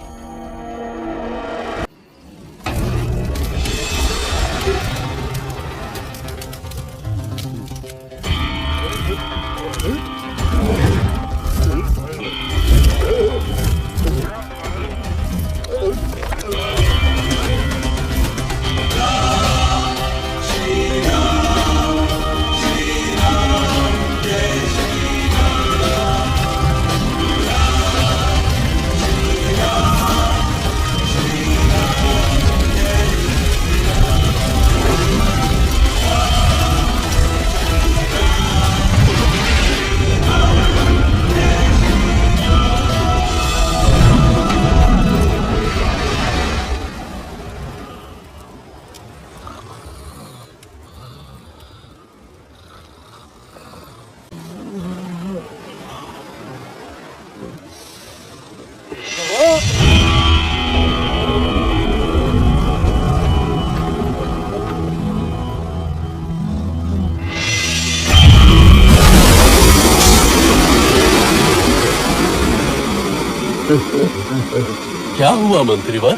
क्या हुआ मंत्रीवर?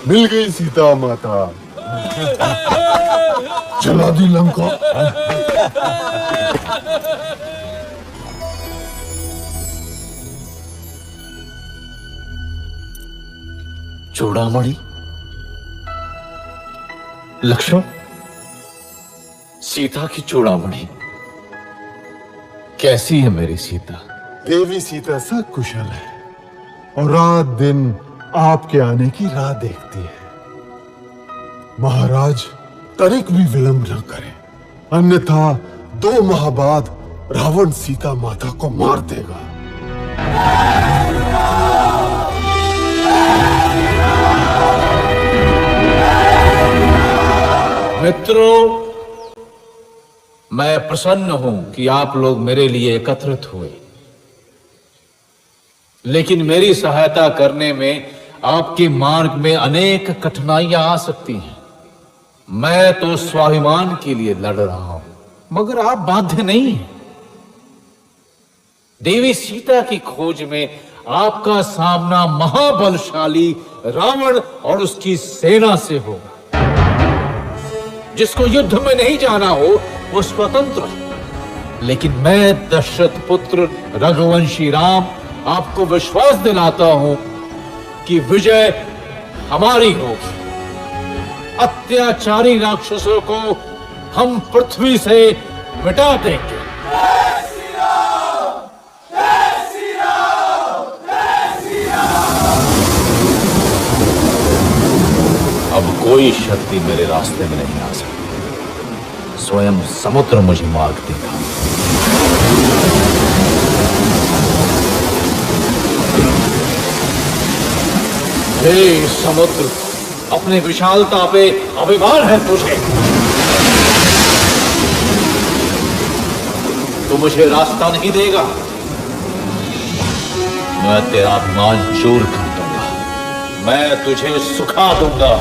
मिल गई सीता माता। जला दी लंका। चूड़ामणि, लक्ष्मण, सीता की चूड़ामणि। कैसी है मेरी सीता? देवी सीता सब कुशल है और रात दिन आपके आने की राह देखती है। महाराज, तनिक भी विलंब न करें, अन्यथा 2 माह बाद रावण सीता माता को मार देगा। मित्रों, मैं प्रसन्न हूं कि आप लोग मेरे लिए एकत्रित हुए, लेकिन मेरी सहायता करने में आपके मार्ग में अनेक कठिनाइयां आ सकती हैं। मैं तो स्वाभिमान के लिए लड़ रहा हूं, मगर आप बाध्य नहीं हैं। देवी सीता की खोज में आपका सामना महाबलशाली रावण और उसकी सेना से हो। जिसको युद्ध में नहीं जाना हो वो स्वतंत्र है, लेकिन मैं दशरथ पुत्र रघुवंशी राम आपको विश्वास दिलाता हूं कि विजय हमारी होगी। अत्याचारी राक्षसों को हम पृथ्वी से मिटा देंगे। अब कोई शक्ति मेरे रास्ते में नहीं आ सकती। स्वयं समुद्र मुझे मार्ग देगा। हे समुद्र, अपनी विशालता पे अभिमान है तुझे। तू मुझे रास्ता नहीं देगा, मैं तेरा अभिमान चूर कर दूंगा। मैं तुझे सुखा दूंगा।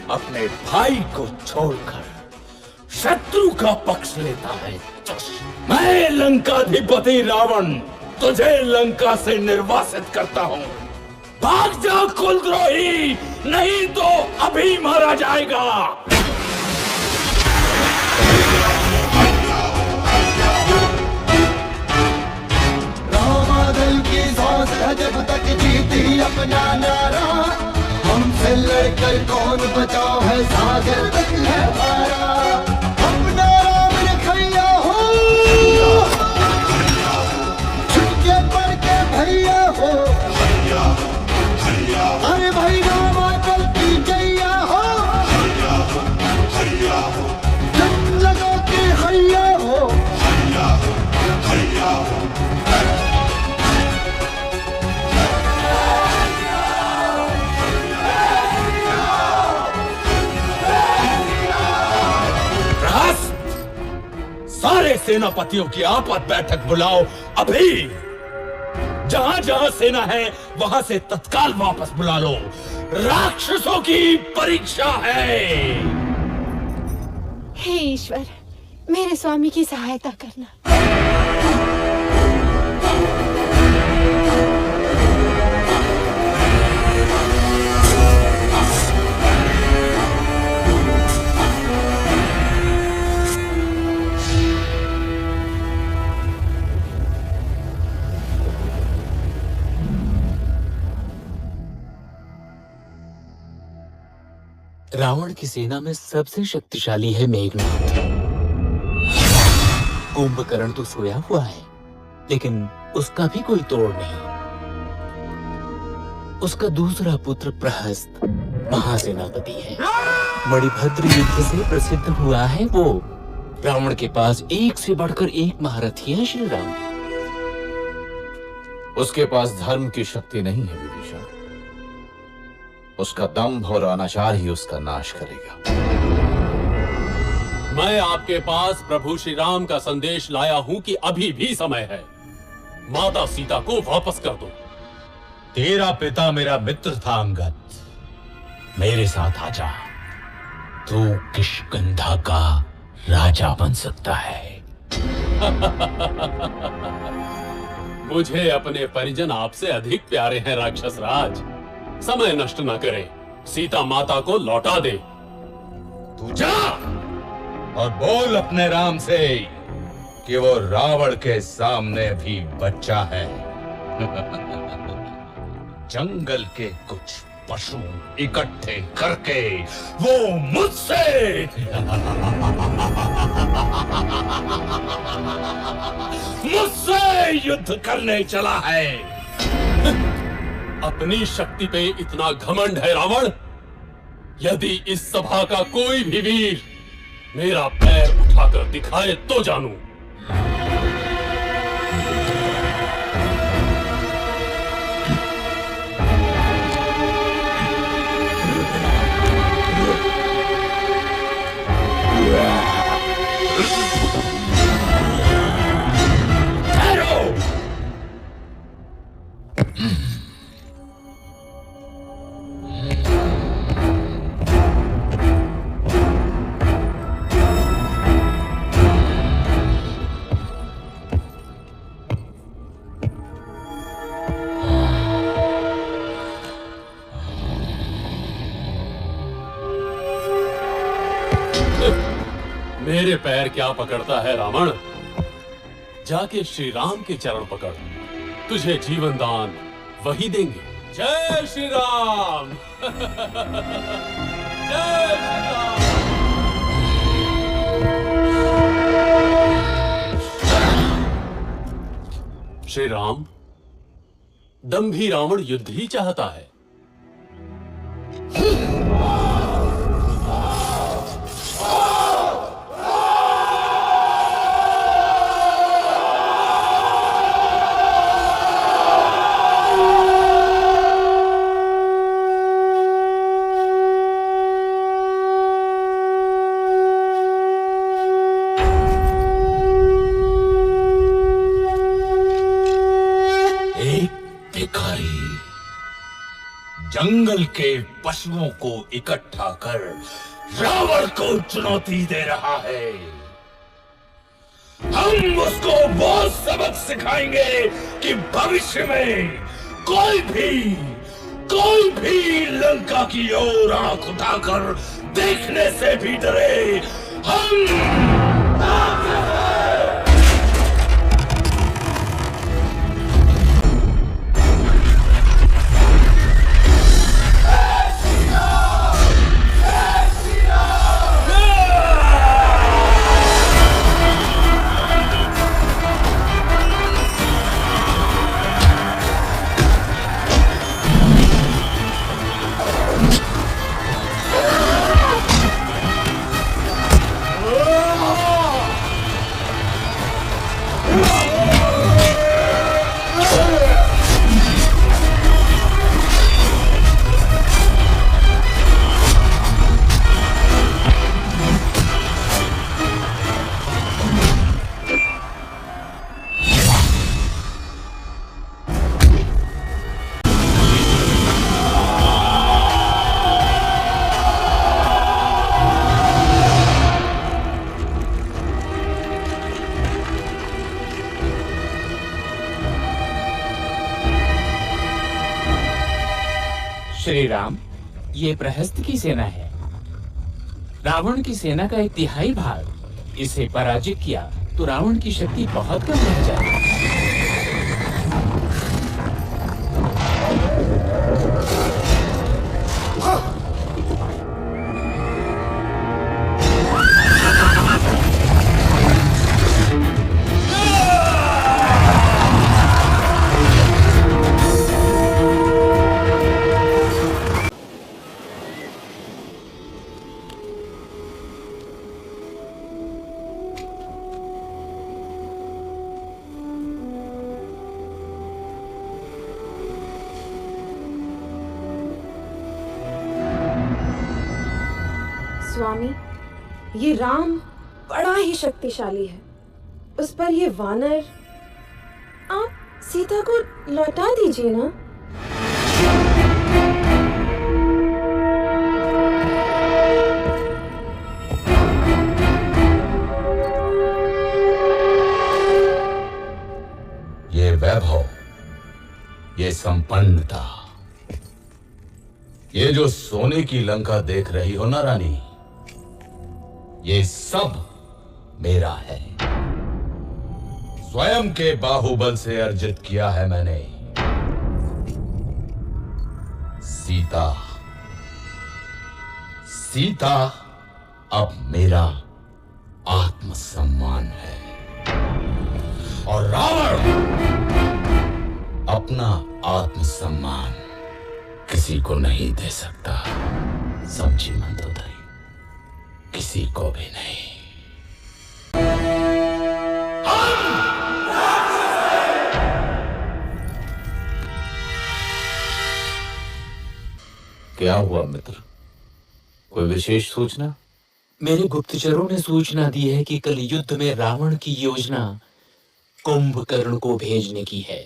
अपने भाई को छोड़कर शत्रु का पक्ष लेता है। मैं लंकाधिपति रावण तुझे लंका से निर्वासित करता हूँ। भाग जा कुलद्रोही, नहीं तो अभी मारा जाएगा। रामादल की सांस है जब तक जीती अपना नारा। हमसे लड़कर कौन बचाओ है, सागर तक है पारा। अपना राम रखैया हो, छुटके पड़ के भैया हो। अरे भाई रामादल की जैया हो, जंग लगा के हैया हो। सारे सेनापतियों की आपात बैठक बुलाओ अभी। जहां जहां सेना है वहां से तत्काल वापस बुला लो। राक्षसों की परीक्षा है। हे ईश्वर, मेरे स्वामी की सहायता करना। रावण की सेना में सबसे शक्तिशाली है मेघनाद। कुंभकर्ण तो सोया हुआ है, लेकिन उसका भी कोई तोड़ नहीं। उसका दूसरा पुत्र प्रहस्त महासेनापति है। मणिभद्र युद्ध से प्रसिद्ध हुआ है वो। रावण के पास एक से बढ़कर एक महारथी है श्री राम। उसके पास धर्म की शक्ति नहीं है विभीषण। उसका दंभ और अनाचार ही उसका नाश करेगा। मैं आपके पास प्रभु श्री राम का संदेश लाया हूं कि अभी भी समय है। माता सीता को वापस कर दो। तेरा पिता मेरा मित्र था अंगद। मेरे साथ आजा, तू किष्किंधा का राजा बन सकता है। मुझे अपने परिजन आपसे अधिक प्यारे हैं राक्षस राज। समय नष्ट न करें, सीता माता को लौटा दे। तू जा और बोल अपने राम से कि वो रावण के सामने भी बच्चा है। जंगल के कुछ पशु इकट्ठे करके वो मुझसे युद्ध करने चला है। अपनी शक्ति पे इतना घमंड है रावण? यदि इस सभा का कोई भी वीर मेरा पैर उठाकर दिखाए तो जानूं। मेरे पैर क्या पकड़ता है रावण? जाके श्री राम के चरण पकड़, तुझे जीवन दान वही देंगे। जय श्री राम। जय श्री राम। श्री राम, दंभी रावण युद्ध ही चाहता है। जंगल के पशुओं को इकट्ठा कर रावण को चुनौती दे रहा है। हम उसको बहुत सबक सिखाएंगे कि भविष्य में कोई भी लंका की ओर आंख उठाकर देखने से भी डरे। हम श्री राम, ये प्रहस्त की सेना है। रावण की सेना का 1/3 भाग। इसे पराजित किया तो रावण की शक्ति बहुत कम रह जाएगी। स्वामी, ये राम बड़ा ही शक्तिशाली है। उस पर ये वानर, आप सीता को लौटा दीजिए ना। ये वैभव, ये संपन्नता, ये जो सोने की लंका देख रही हो ना रानी, ये सब मेरा है। स्वयं के बाहुबल से अर्जित किया है मैंने। सीता सीता अब मेरा आत्मसम्मान है और रावण अपना आत्मसम्मान किसी को नहीं दे सकता। समझी मंदोदरी, किसी को भी नहीं। क्या हुआ मित्र, कोई विशेष सूचना? मेरे गुप्तचरों ने सूचना दी है कि कल युद्ध में रावण की योजना कुंभकर्ण को भेजने की है।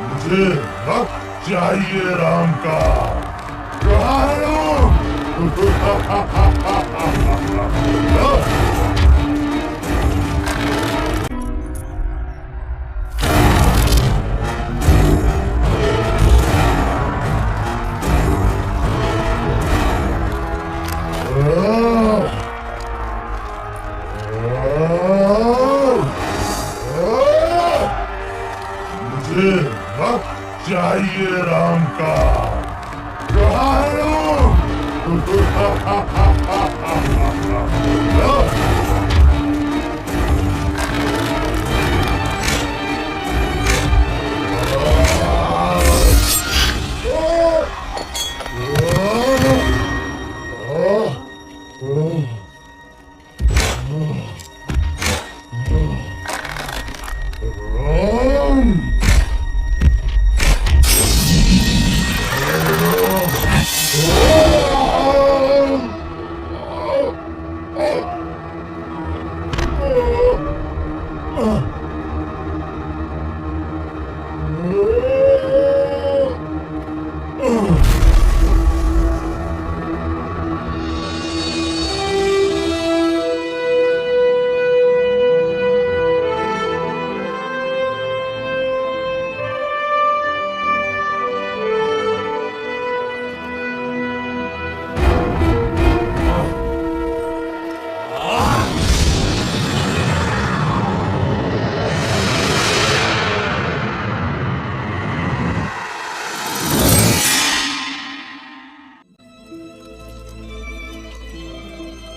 मुझे रक्त चाहिए राम का। कहाँ है राम? मुझे रक्त चाहिए राम का। कहाँ है राम?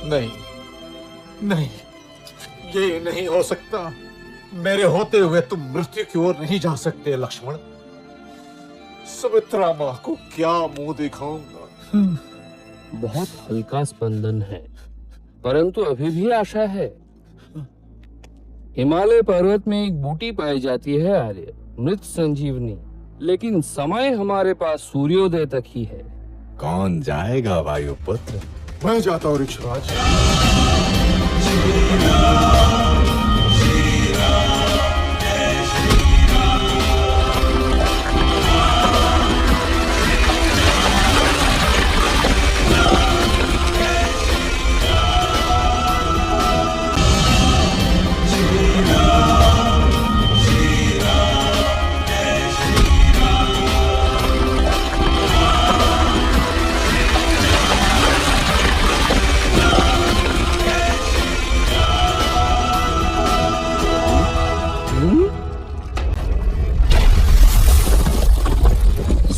नहीं नहीं, ये नहीं हो सकता। मेरे होते हुए तुम मृत्यु की ओर नहीं जा सकते लक्ष्मण। सुमित्रा माँ को क्या मुंह दिखाऊंगा? बहुत हल्का स्पंदन है, परंतु अभी भी आशा है। हिमालय पर्वत में एक बूटी पाई जाती है आर्य, मृत संजीवनी, लेकिन समय हमारे पास सूर्योदय तक ही है। कौन जाएगा वायुपुत्र? मैं जाता हूँ ऋक्षराज।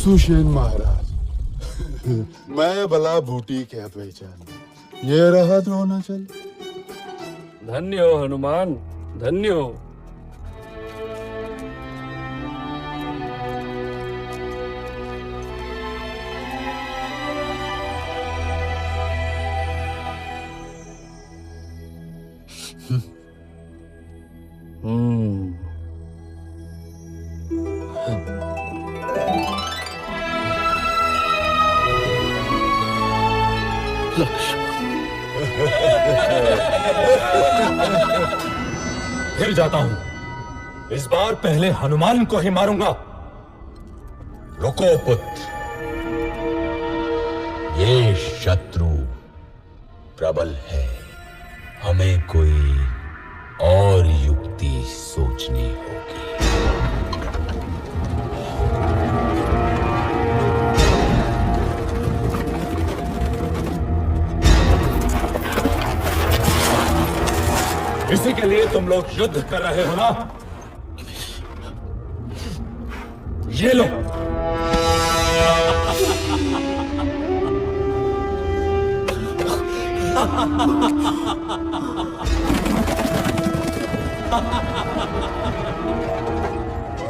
सुषेण महाराज, मैं भला बूटी क्या पहचान। ये रहा द्रोणाचल। धन्य हो हनुमान, धन्य हो। फिर जाता हूं। इस बार पहले हनुमान को ही मारूंगा। रुको पुत्र, ये शत्रु प्रबल है। हमें कोई और युक्ति सोचनी होगी। इसी के लिए तुम लोग युद्ध कर रहे हो ना? ये लो।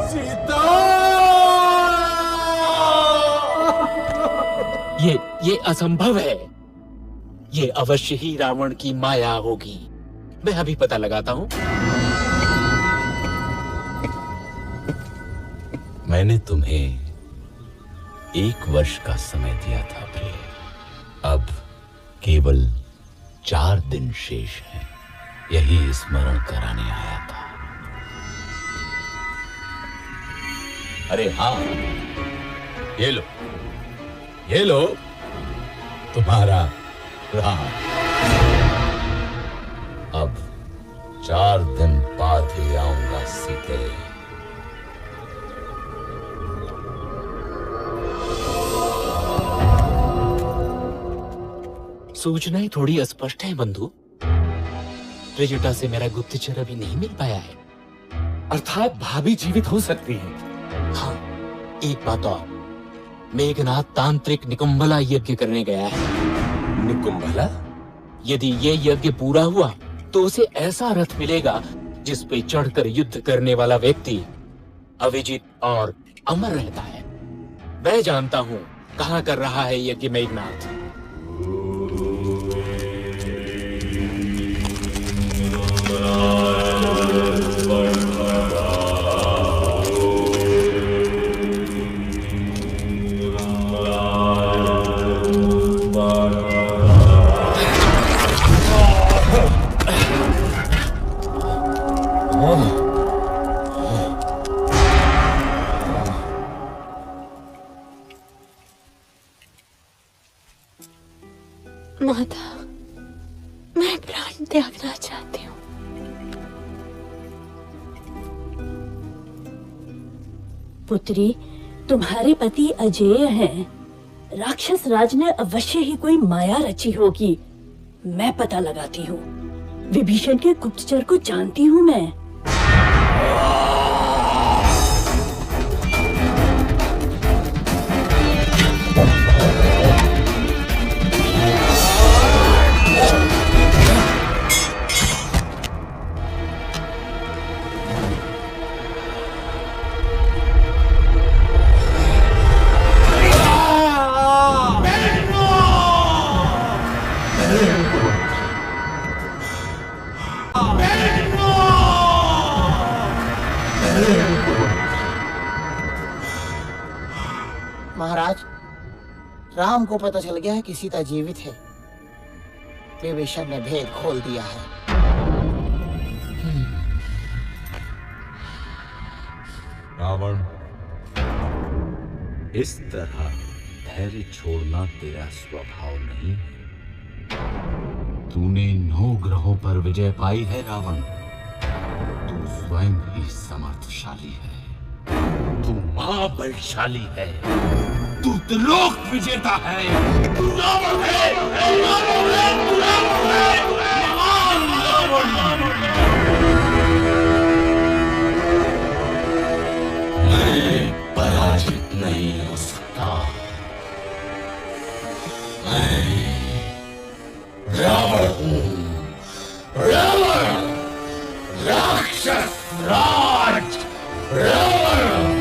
सीता! ये असंभव है। ये अवश्य ही रावण की माया होगी। मैं अभी पता लगाता हूं। मैंने तुम्हें 1 वर्ष का समय दिया था प्रिय। अब केवल 4 दिन शेष हैं। यही स्मरण कराने आया था। अरे हाँ, ये लो तुम्हारा राम। अब 4 दिन बाद ही आऊंगा सीते। सूचनाएं थोड़ी अस्पष्ट है बंधु। त्रिजटा से मेरा गुप्तचर अभी नहीं मिल पाया है। अर्थात भाभी जीवित हो सकती है। हाँ, एक बात और। मेघनाथ तांत्रिक निकुंभला यज्ञ करने गया है। निकुंभला? यदि ये यज्ञ पूरा हुआ तो उसे ऐसा रथ मिलेगा जिस पे चढ़कर युद्ध करने वाला व्यक्ति अविजित और अमर रहता है। मैं जानता हूँ कहाँ कर रहा है यज्ञ मेघनाथ। माता, मैं प्राण त्यागना चाहती हूँ। पुत्री, तुम्हारे पति अजेय हैं। राक्षस राज ने अवश्य ही कोई माया रची होगी। मैं पता लगाती हूँ। विभीषण के गुप्तचर को जानती हूँ मैं। महाराज, राम को पता चल गया है कि सीता जीवित है। विभीषण ने भेद खोल दिया है। रावण, इस तरह धैर्य छोड़ना तेरा स्वभाव नहीं है। तूने 9 ग्रहों पर विजय पाई है रावण। तू स्वयं ही समर्थशाली है। तू महाबलशाली है। तू त्रिलोक विजेता है। तू रावण है। तू रावण है। तू रावण है। महान रावण। मैं पराजित नहीं हो सकता। मैं रावण हूँ। रावण, राक्षस राज। रावण।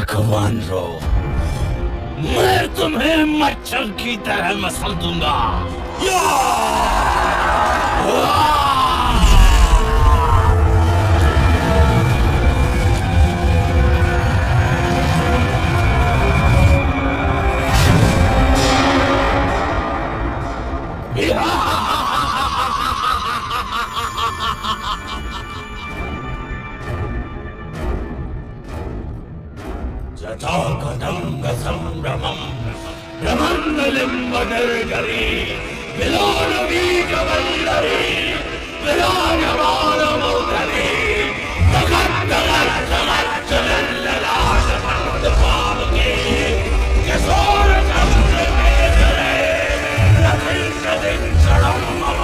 तक वानरो, मैं तुम्हें मच्छर की तरह मसल दूंगा। जटाकटंग संभ्रमं ब्रह्मलिम्बनिर्गरी विलोलबीजवल्लरी विराजमानमौधरी जगद्दगद्दगद्दगल्ललाटपद्मपावके किशोरचन्द्रमेखले रथिंसदिंसणं मम।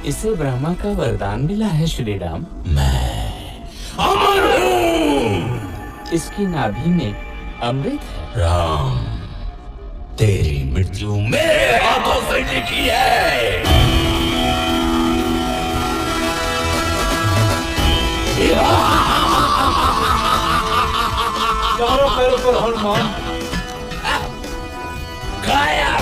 इसे ब्रह्मा का वरदान मिला है श्री राम। अमर हूं। इसकी नाभि में अमृत है। राम, तेरी मृत्यु मेरे हाथों से लिखी है। चारों पैरों पर हनुमान। गायब।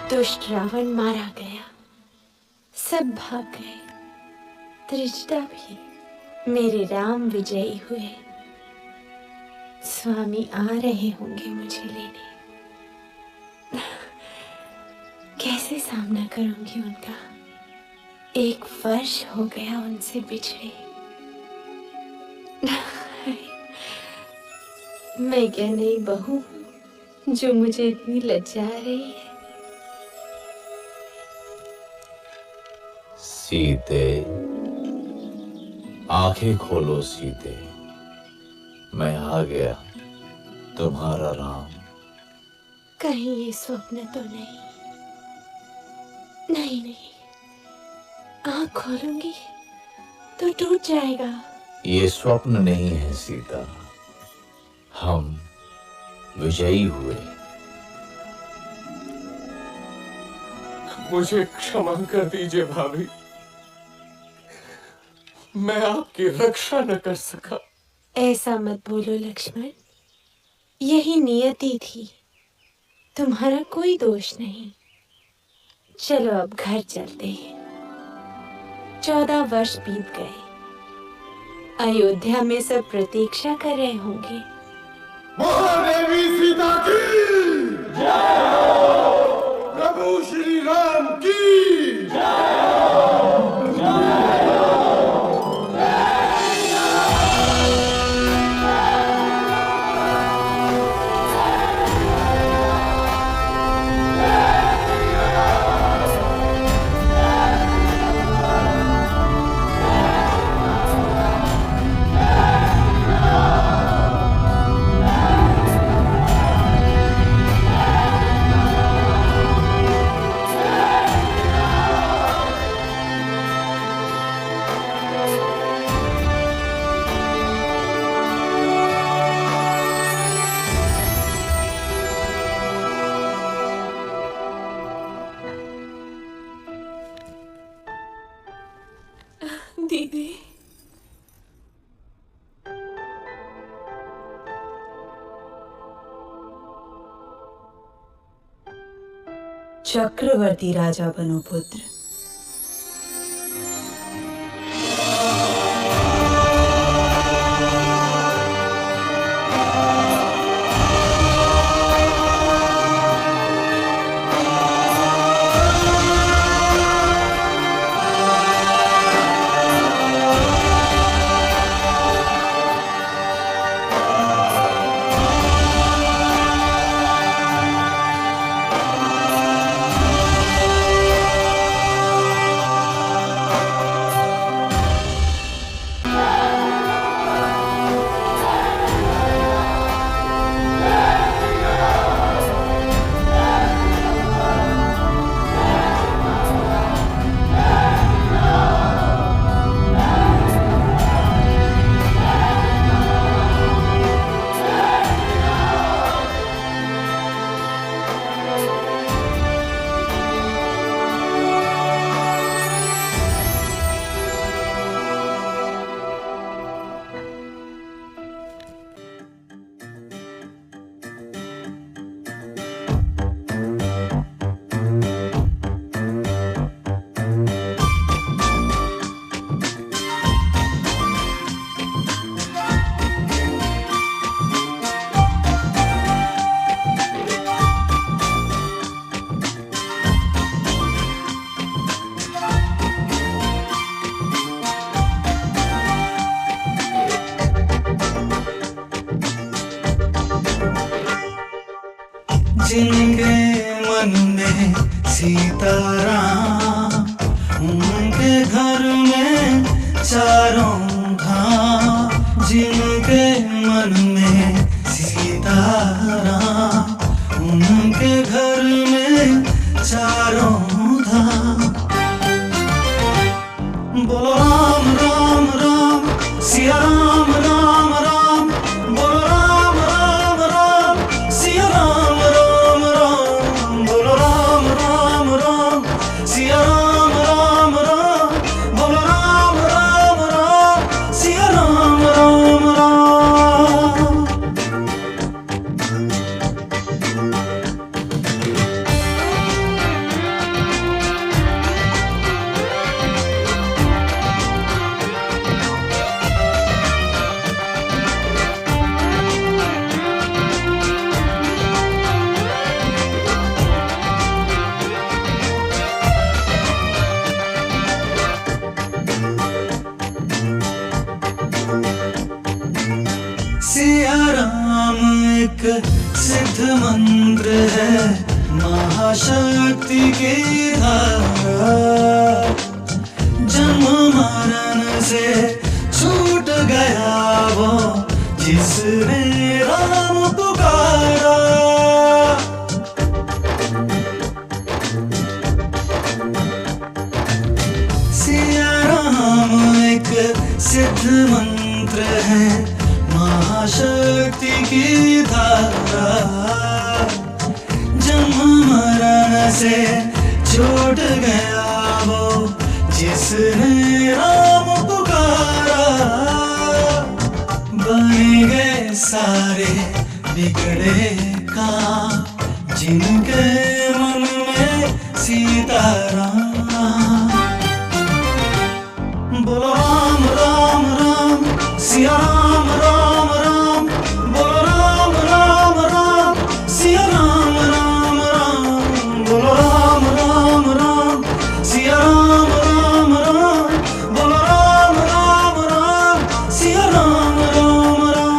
दुष्ट रावण मारा गया, सब भाग गए, त्रिजटा भी। मेरे राम विजयी हुए। स्वामी आ रहे होंगे मुझे लेने। कैसे सामना करूंगी उनका? 1 वर्ष हो गया उनसे बिछड़े। मैं क्या नई बहू जो मुझे इतनी लज्जा रही है। सीते, आंखें खोलो सीते, मैं आ गया तुम्हारा राम। कहीं ये स्वप्न तो नहीं? नहीं नहीं, आँख खोलूंगी तो टूट जाएगा। ये स्वप्न नहीं है सीता, हम विजयी हुए। मुझे क्षमा कर दीजिए भाभी, मैं आपकी रक्षा न कर सका। ऐसा मत बोलो लक्ष्मण, यही नियति थी, तुम्हारा कोई दोष नहीं। चलो अब घर चलते हैं। 14 वर्ष बीत गए, अयोध्या में सब प्रतीक्षा कर रहे होंगे। महादेवी सीता की जय हो, प्रभु श्री राम की जय हो, जय हो। दीदी, चक्रवर्ती राजा बनो पुत्र। जिनके मन में सीताराम, उनके घर में चारों धाम। जिनके मन में सीताराम, उनके घर में चारों धाम। बोलो राम राम राम, सिया राम राम राम। बोलो राम राम राम, सिया राम राम राम। बोलो राम राम राम, सिया राम राम राम। बोलो राम राम राम, सिया राम राम राम। सिद्ध मंत्र है महाशक्ति की धारा, जन्म मरण से छूट गया वो जिसने राम पुकारा। सिया राम एक सिद्ध मंत्र है महाशक्ति की धारा, जन्म मरण से छूट गया वो जिसने राम पुकारा। बन गए सारे बिगड़े काम जिनके मन में सीताराम। बोलो राम राम राम सिया राम राम राम, बोलो राम राम राम सिया राम राम राम, बोलो राम राम राम सिया राम राम राम, बोलो राम राम राम सिया राम राम राम।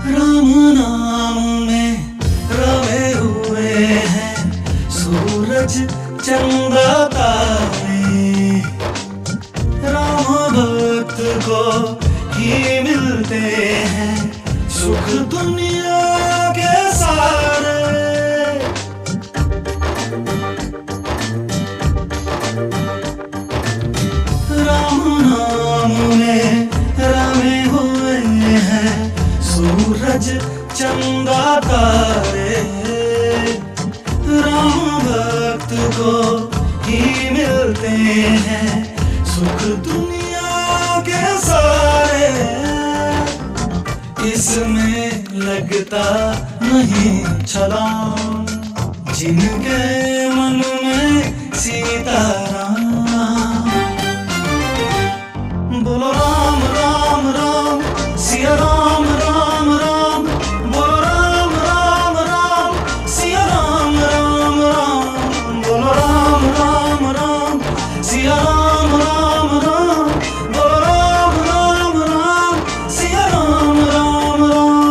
राम नाम में रवे हुए हैं सूरज चंदा तारे, राम भक्त को ही मिलते हैं सुख दुनिया के सारे। राम नाम में रवे हुए हैं सूरज चंदा तारे, राम भक्त को ही मिलते हैं सुख दुनिया के सारे। इसमें लगता नहीं छलांग जिनके मन में सीताराम। बोलो राम राम राम सिया राम राम राम, बोलो राम राम राम सिया राम राम राम, बोलो राम राम राम सिया राम राम राम, बोलो राम राम राम सिया राम राम राम।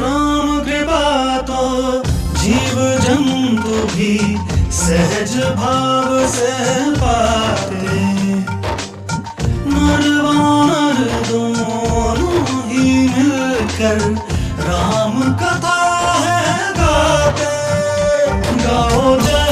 राम कृपा तो जीव जंतु भी सहज भाव से पाते, नर वानर दोनों ही मिलकर राम कथा है गाते। गाओ जय